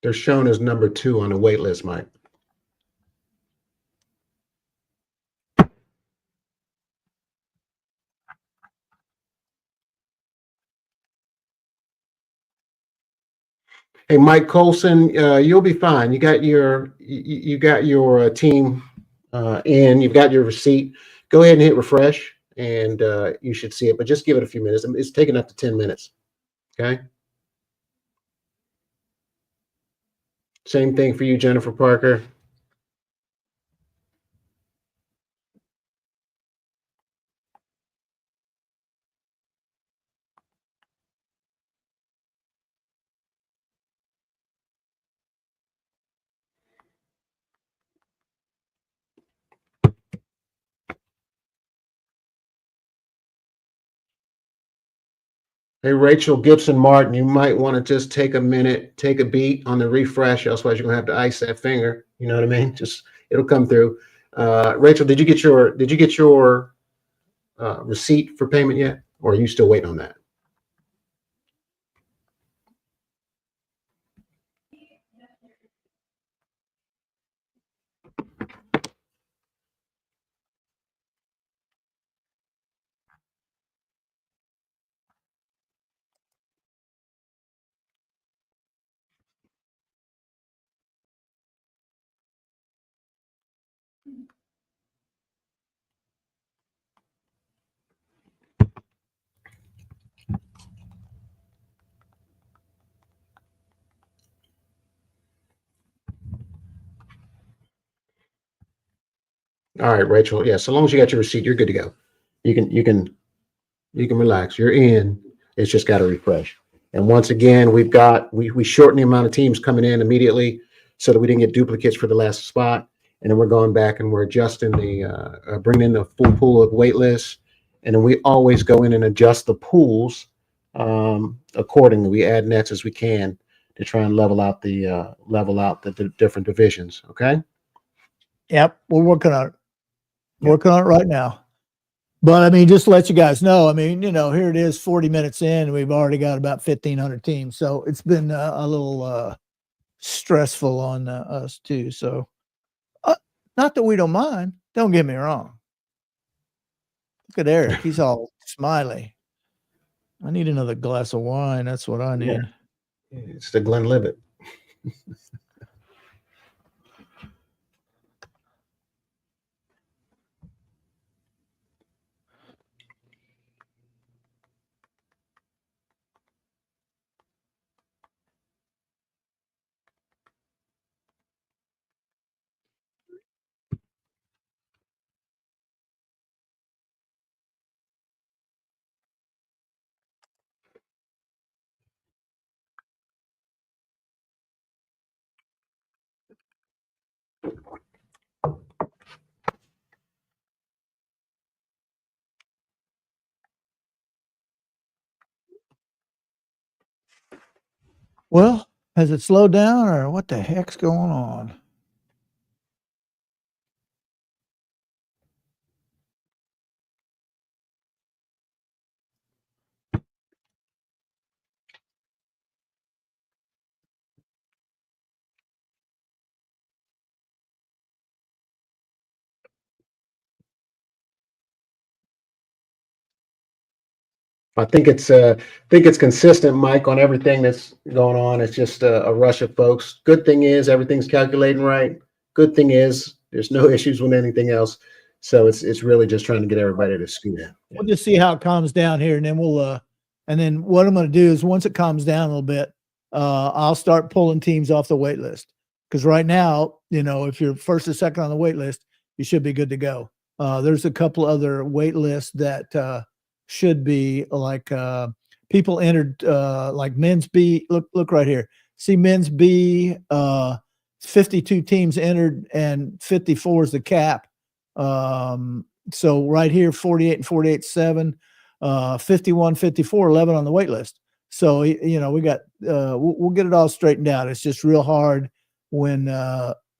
They're shown as number 2 on the wait list, Mike. Hey, Mike Colson, you'll be fine. You got your team in. You've got your receipt. Go ahead and hit refresh, and you should see it. But just give it a few minutes. It's taking up to 10 minutes. Okay. Same thing for you, Jennifer Parker. Hey, Rachel Gibson Martin, you might want to just take a minute, take a beat on the refresh. Otherwise, you're gonna have to ice that finger. You know what I mean? Just it'll come through. Rachel, did you get your receipt for payment yet, or are you still waiting on that? All right, Rachel. Yeah, so long as you got your receipt, you're good to go. You can relax. You're in. It's just got to refresh. And once again, we shortened the amount of teams coming in immediately so that we didn't get duplicates for the last spot. And then we're going back and we're adjusting bringing in the full pool of wait lists. And then we always go in and adjust the pools accordingly. We add nets as we can to try and level out the different divisions. Okay. Yep, we're working on it. Working on it right now. But I mean, just to let you guys know, I mean, here it is 40 minutes in, and we've already got about 1,500 teams. So it's been a little stressful on us too. So not that we don't mind. Don't get me wrong. Look at Eric. He's all smiley. I need another glass of wine. That's what I need. Yeah. It's the Glenlivet. Well, has it slowed down or what the heck's going on? I think it's consistent, Mike, on everything that's going on. It's just a rush of folks. Good thing is everything's calculating right. Good thing is there's no issues with anything else. So it's really just trying to get everybody to scoot in. We'll just see how it calms down here, and then and then what I'm going to do is once it calms down a little bit, I'll start pulling teams off the wait list. Because right now, if you're first or second on the wait list, you should be good to go. There's a couple other wait lists that should be like people entered like men's B. Look right here. See men's B. 52 teams entered, and 54 is the cap. So right here, 48 and 48, 7, 51, 54, 11 on the wait list. So, we got, we'll get it all straightened out. It's just real hard when,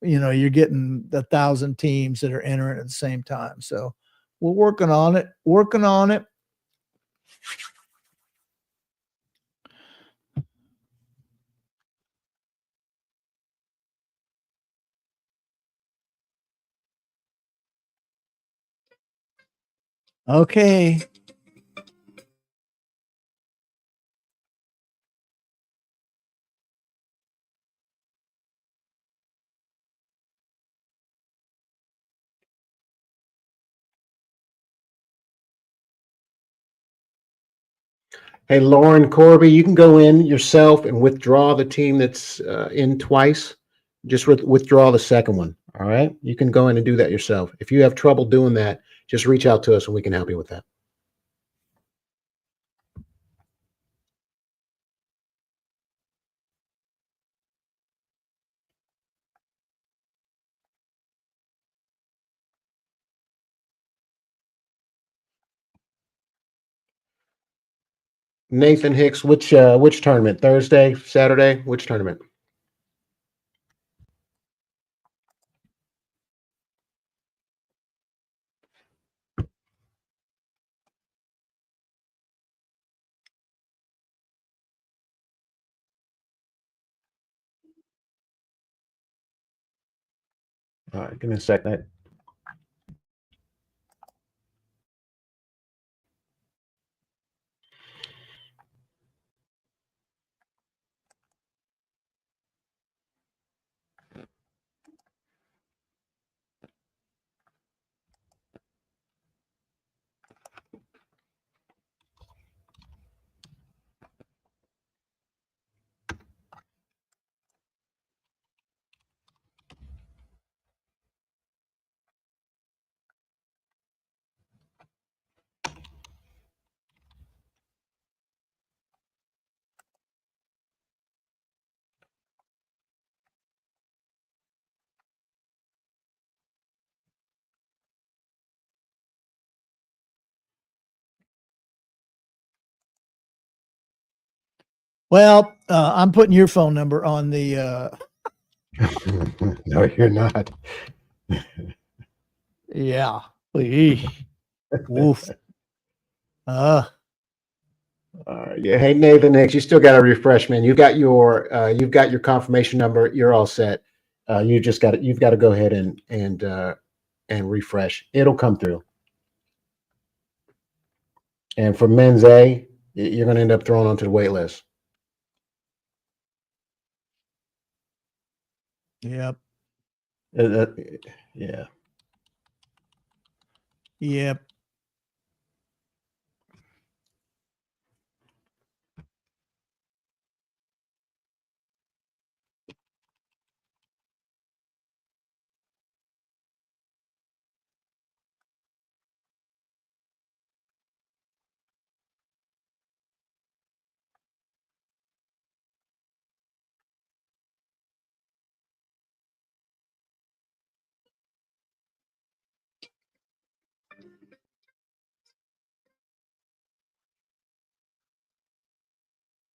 you're getting 1,000 teams that are entering at the same time. So we're working on it. Okay. Hey, Lauren Corby, you can go in yourself and withdraw the team that's in twice. Just withdraw the second one. All right. You can go in and do that yourself. If you have trouble doing that, just reach out to us and we can help you with that. Nathan Hicks, which tournament? Thursday, Saturday? Which tournament? All right, give me a second. Well, I'm putting your phone number on the, No, you're not. yeah. Woof. Yeah. Hey, Nathan, Nick, you still got to refresh, man. You've got your confirmation number. You're all set. You've got to go ahead and refresh. It'll come through. And for men's A, you're going to end up thrown onto the wait list. Yep. Yeah. Yep.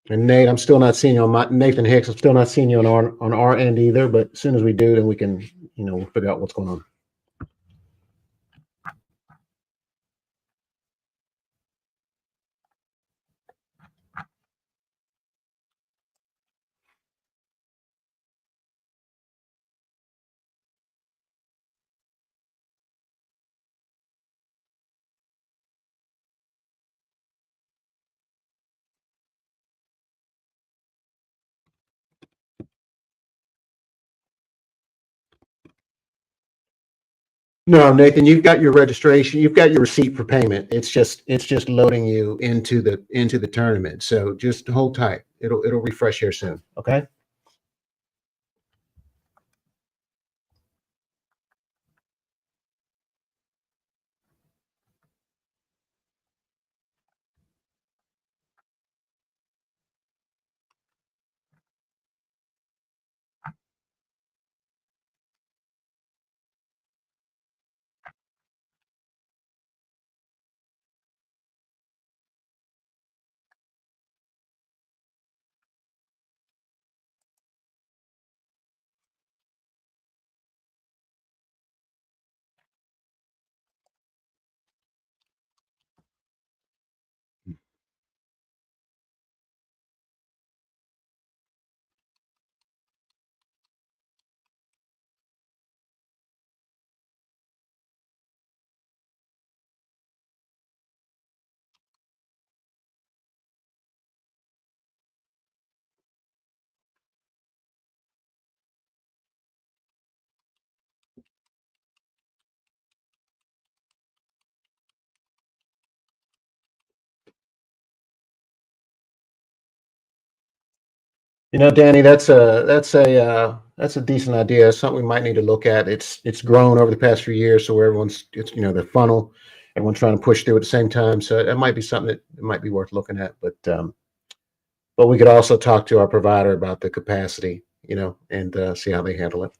And Nate, I'm still not seeing you on my Nathan Hicks. I'm still not seeing you on our end either. But as soon as we do, then we can, we'll figure out what's going on. No, Nathan, you've got your registration. You've got your receipt for payment. It's just loading you into the tournament. So just hold tight. It'll refresh here soon. Okay. Danny, that's a decent idea. Something we might need to look at. It's grown over the past few years, so it's the funnel, everyone's trying to push through at the same time. So it might be something that it might be worth looking at. But we could also talk to our provider about the capacity, and see how they handle it.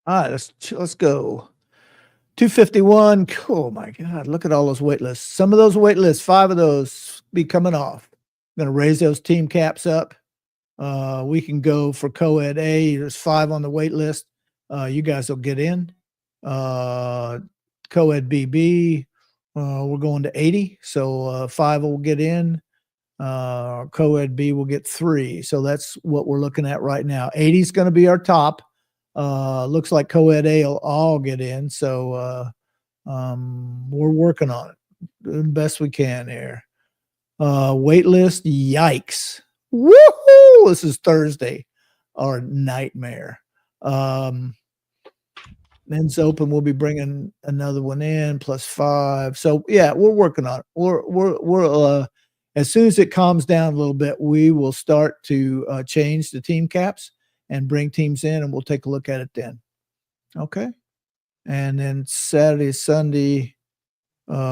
All right, let's go. 251. Oh my God, look at all those wait lists. Some of those wait lists, 5 of those be coming off. Going to raise those team caps up. We can go for co-ed A. There's 5 on the wait list. You guys will get in. Co-ed BB, we're going to 80. So 5 will get in. Co-ed B will get 3. So that's what we're looking at right now. 80 is going to be our top. Looks like co-ed A will all get in. So we're working on it the best we can here. Wait list, yikes. Woohoo! This is Thursday, our nightmare. Men's Open, we'll be bringing another one in +5. So yeah, we're working on it. We're as soon as it calms down a little bit, we will start to change the team caps and bring teams in, and we'll take a look at it then. Okay. And then Saturday, Sunday, well,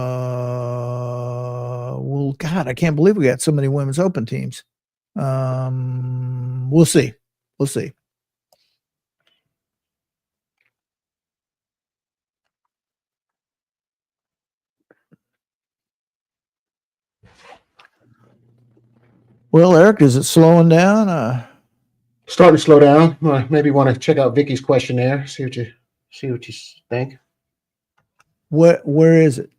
God, I can't believe we got so many women's open teams. We'll see. We'll see. Well, Eric, is it slowing down? Starting to slow down. Maybe want to check out Vicky's questionnaire. See what you think. Where is it?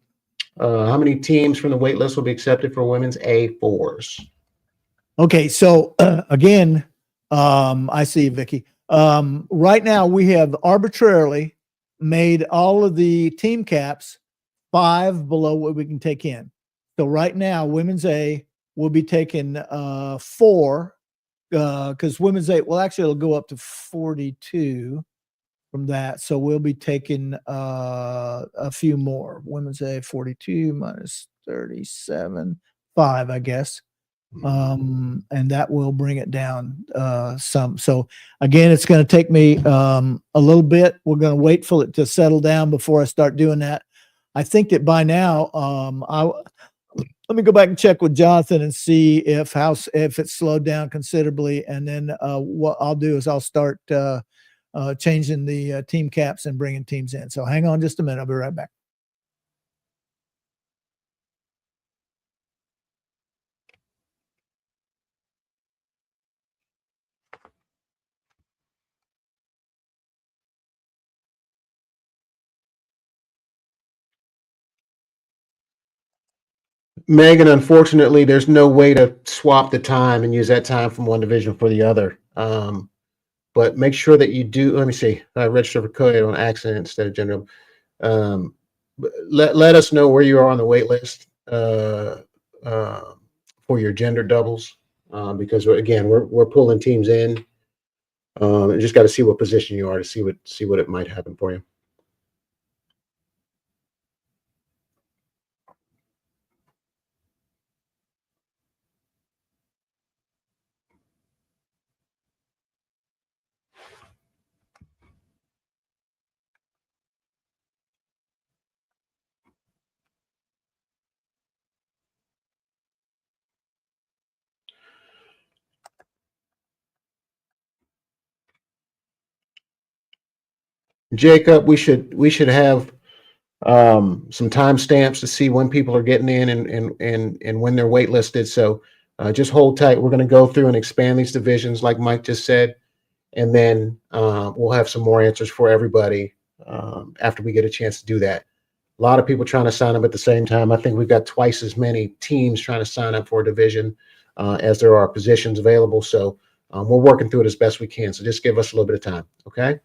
How many teams from the wait list will be accepted for women's A4s? Okay, so again, I see Vicky. Right now, we have arbitrarily made all of the team caps 5 below what we can take in. So right now, women's A will be taking 4 because women's A, well, actually, it'll go up to 42 from that. So we'll be taking a few more. Women's A 42 minus 37, 5, I guess. And that will bring it down some. So again, it's going to take me a little bit. We're going to wait for it to settle down before I start doing that. I think that by now, let me go back and check with Jonathan and see if it's slowed down considerably. And then what I'll do is I'll start changing the team caps and bringing teams in. So hang on just a minute. I'll be right back. Megan, unfortunately, there's no way to swap the time and use that time from one division for the other. But make sure that you do. Let me see. I registered for co-ed on accident instead of general. Let us know where you are on the wait list for your gender doubles because we're pulling teams in. And just got to see what position you are to see what it might happen for you. Jacob, we should have some timestamps to see when people are getting in and when they're waitlisted. So just hold tight. We're going to go through and expand these divisions, like Mike just said, and then we'll have some more answers for everybody after we get a chance to do that. A lot of people trying to sign up at the same time. I think we've got twice as many teams trying to sign up for a division as there are positions available. So we're working through it as best we can. So just give us a little bit of time, okay?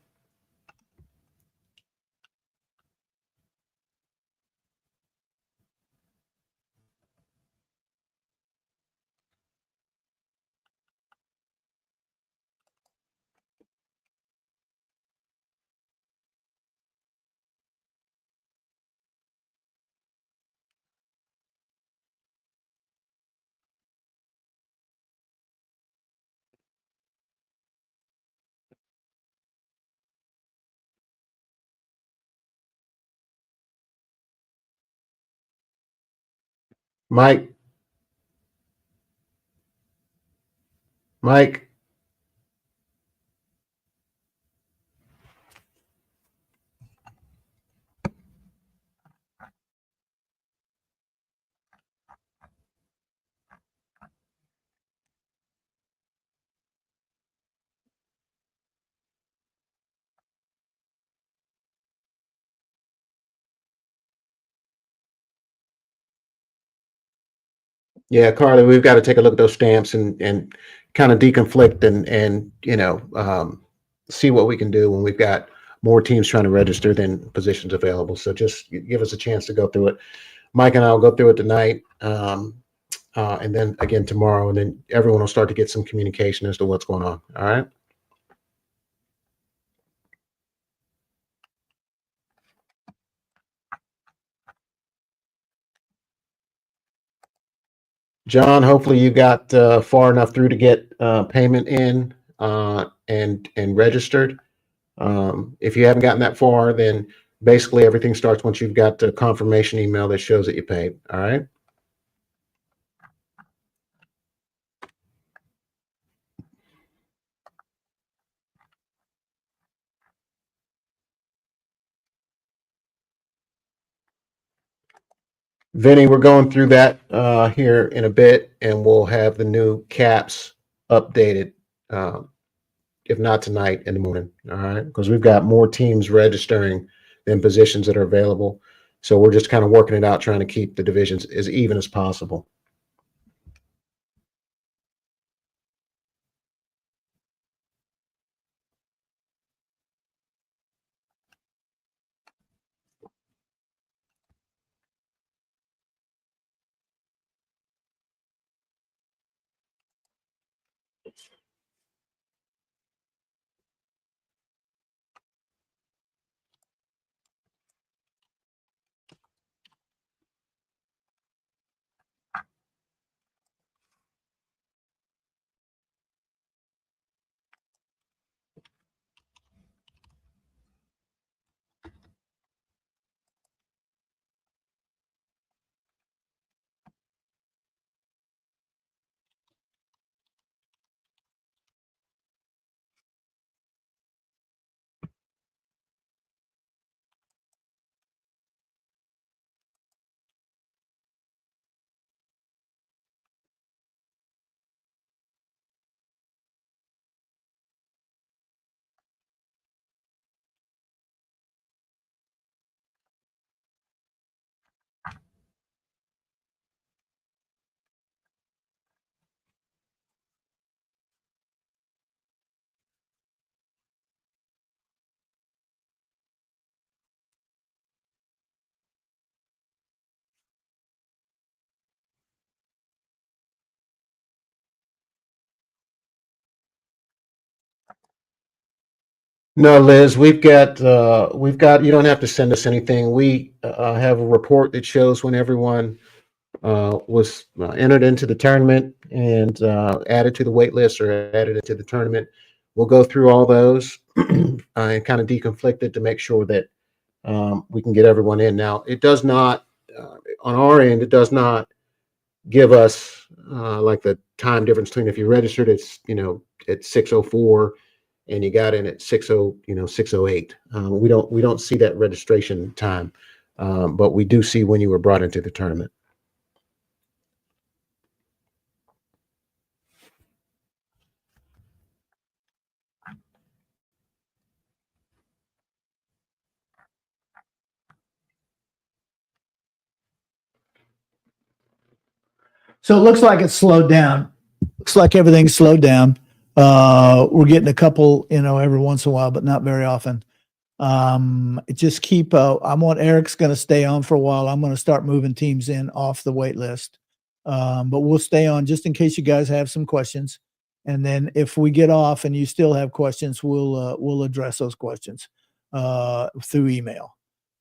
Mike. Yeah, Carly, we've got to take a look at those stamps and kind of deconflict and see what we can do when we've got more teams trying to register than positions available. So just give us a chance to go through it. Mike and I will go through it tonight, and then again tomorrow, and then everyone will start to get some communication as to what's going on. All right. John, hopefully you got far enough through to get payment in and registered. If you haven't gotten that far, then basically everything starts once you've got the confirmation email that shows that you paid. All right. Vinny, we're going through that here in a bit, and we'll have the new caps updated, if not tonight, in the morning. All right, because we've got more teams registering than positions that are available. So we're just kind of working it out, trying to keep the divisions as even as possible. No, Liz, we've got. You don't have to send us anything. We have a report that shows when everyone was entered into the tournament and added to the wait list or added into the tournament. We'll go through all those and kind of deconflict it to make sure that we can get everyone in. Now, it does not, on our end, it does not give us like the time difference between if you registered at 6:04 and you got in at 6:08. We don't see that registration time, but we do see when you were brought into the tournament. So it looks like it's slowed down. Looks like everything's slowed down. We're getting a couple, every once in a while, but not very often. Just keep. I want Eric's going to stay on for a while. I'm going to start moving teams in off the wait list, but we'll stay on just in case you guys have some questions. And then if we get off and you still have questions, we'll address those questions through email.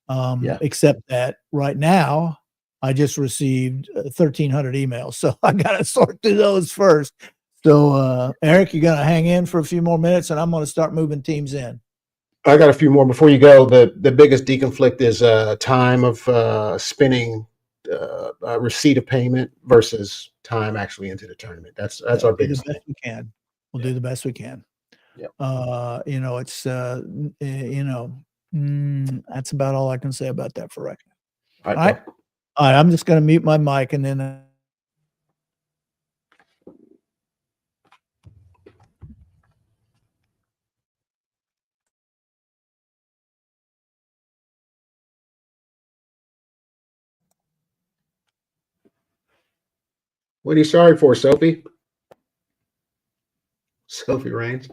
Except that right now, I just received 1,300 emails, so I got to sort through those first. So, Eric, you're going to hang in for a few more minutes, and I'm going to start moving teams in. I got a few more before you go. The biggest deconflict is time of spending receipt of payment versus time actually into the tournament. That's our biggest thing. We can. We'll do the best we can. Yep. It's that's about all I can say about that for right now. All right. All right, I'm just going to mute my mic and then. What are you sorry for, Sophie? Sophie Rains.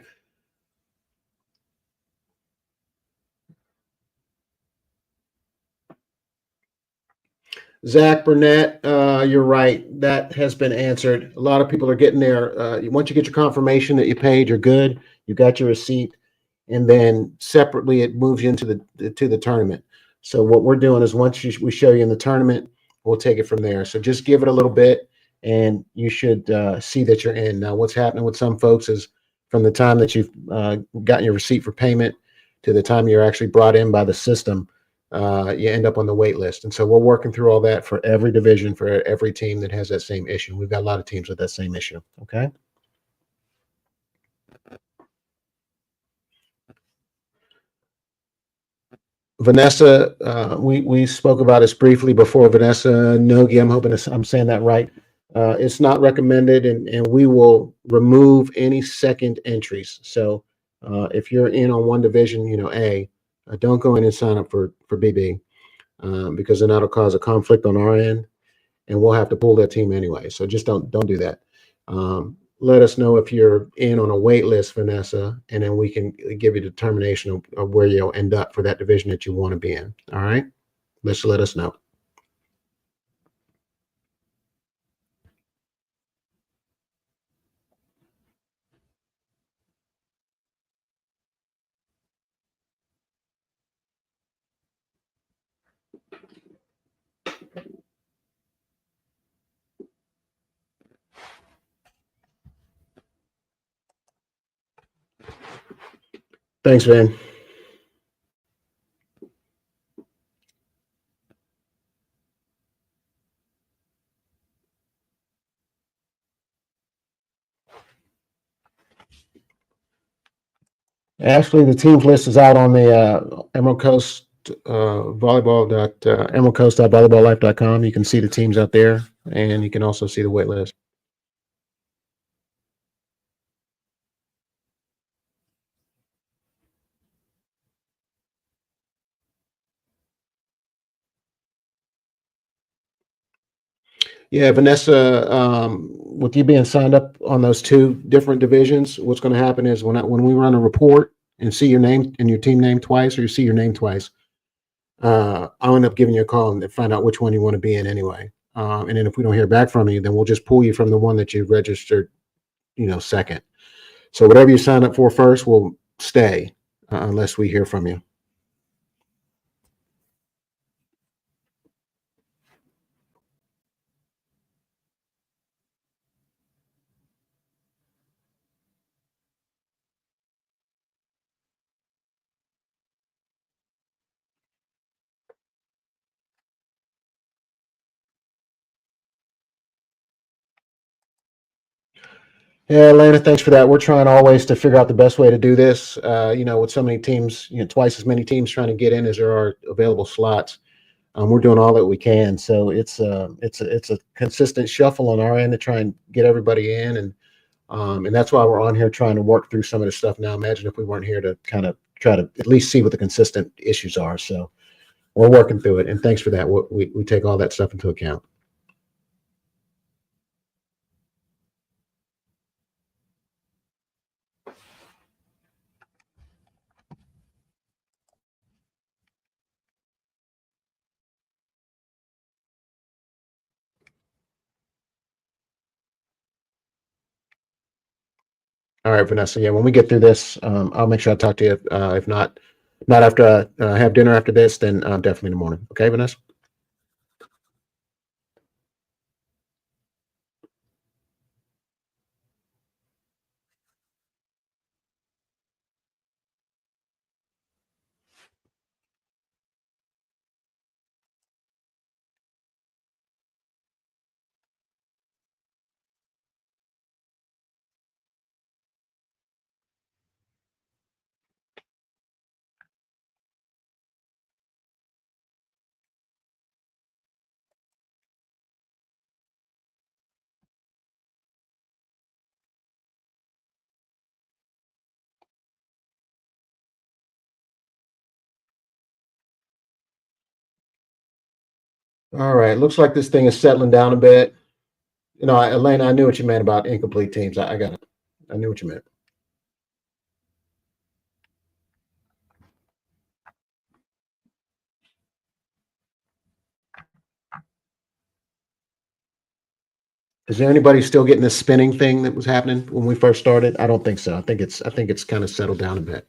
Zach Burnett, you're right. That has been answered. A lot of people are getting there. Once you get your confirmation that you paid, you're good. You got your receipt, and then separately it moves you into the tournament. So what we're doing is once we show you in the tournament, we'll take it from there. So just give it a little bit, and you should see that you're in. Now, what's happening with some folks is from the time that you've gotten your receipt for payment to the time you're actually brought in by the system, you end up on the wait list. And so we're working through all that for every division, for every team that has that same issue. We've got a lot of teams with that same issue. Okay. Vanessa, we spoke about this briefly before. Vanessa Nogi, I'm hoping I'm saying that right. It's not recommended, and we will remove any second entries. So if you're in on one division, A, don't go in and sign up for BB, because then that'll cause a conflict on our end, and we'll have to pull that team anyway. So just don't do that. Let us know if you're in on a wait list, Vanessa, and then we can give you determination of where you'll end up for that division that you want to be in. All right. Let us know. Thanks, Van. Actually, the teams list is out on the Emerald Coast volleyball Emerald Coast volleyballlife.com. You can see the teams out there, and you can also see the wait list. Yeah, Vanessa, with you being signed up on those two different divisions, what's going to happen is when we run a report and see your name and your team name twice, or you see your name twice, I'll end up giving you a call and find out which one you want to be in anyway. And then if we don't hear back from you, then we'll just pull you from the one that you registered, second. So whatever you sign up for first will stay unless we hear from you. Yeah, Elena, thanks for that. We're trying always to figure out the best way to do this. With so many teams, twice as many teams trying to get in as there are available slots. We're doing all that we can. So it's a consistent shuffle on our end to try and get everybody in, and that's why we're on here trying to work through some of this stuff now. Imagine if we weren't here to kind of try to at least see what the consistent issues are. So we're working through it, and thanks for that. We take all that stuff into account. All right, Vanessa. Yeah, when we get through this, I'll make sure I talk to you. If not after I have dinner after this, then definitely in the morning. Okay, Vanessa? All right. Looks like this thing is settling down a bit. Elena, I knew what you meant about incomplete teams. I got it. I knew what you meant. Is there anybody still getting this spinning thing that was happening when we first started? I don't think so. I think it's kind of settled down a bit.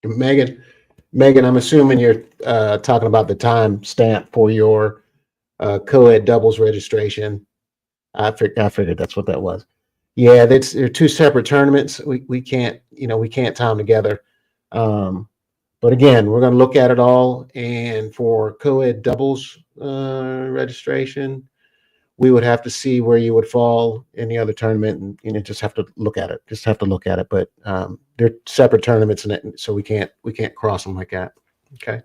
Megan, I'm assuming you're talking about the time stamp for your co-ed doubles registration. I figured that's what that was. Yeah, they're two separate tournaments. We can't, we can't tie them together. But again, we're going to look at it all. And for co-ed doubles registration, we would have to see where you would fall in the other tournament, and just have to look at it. But they're separate tournaments, and so we can't cross them like that. Okay.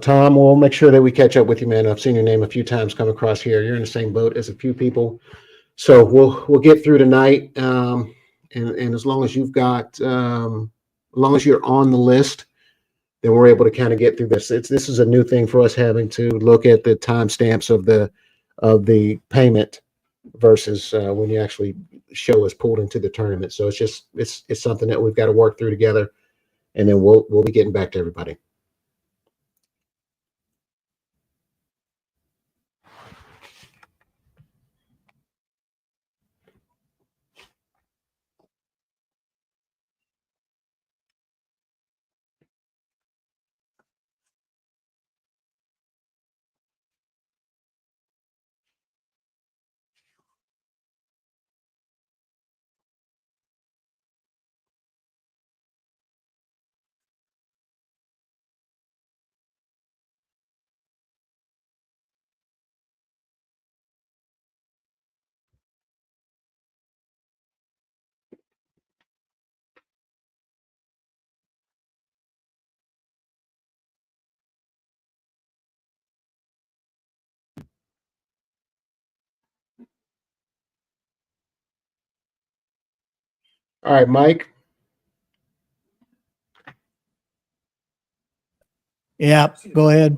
Tom, we'll make sure that we catch up with you, man. I've seen your name a few times come across here. You're in the same boat as a few people, so we'll get through tonight. And as long as you've got, as long as you're on the list, then we're able to kind of get through this. This is a new thing for us, having to look at the timestamps of the payment versus when you actually show us pulled into the tournament. So it's something that we've got to work through together, and then we'll be getting back to everybody. All right, Mike. Yeah, go ahead.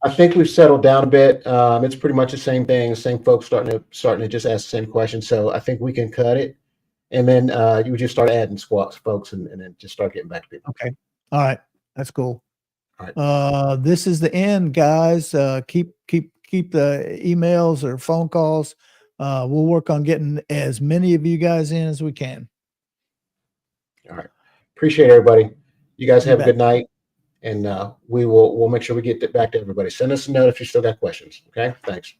I think we've settled down a bit. It's pretty much the same thing. Same folks starting to just ask the same question. So I think we can cut it, and then you would just start adding squats, folks, and then just start getting back to people. Okay. All right. That's cool. All right. This is the end, guys. Keep the emails or phone calls. We'll work on getting as many of you guys in as we can. All right. Appreciate everybody. You guys You have a bet. good night, and we'll make sure we get back to everybody. Send us a note if you still got questions. Okay. Thanks.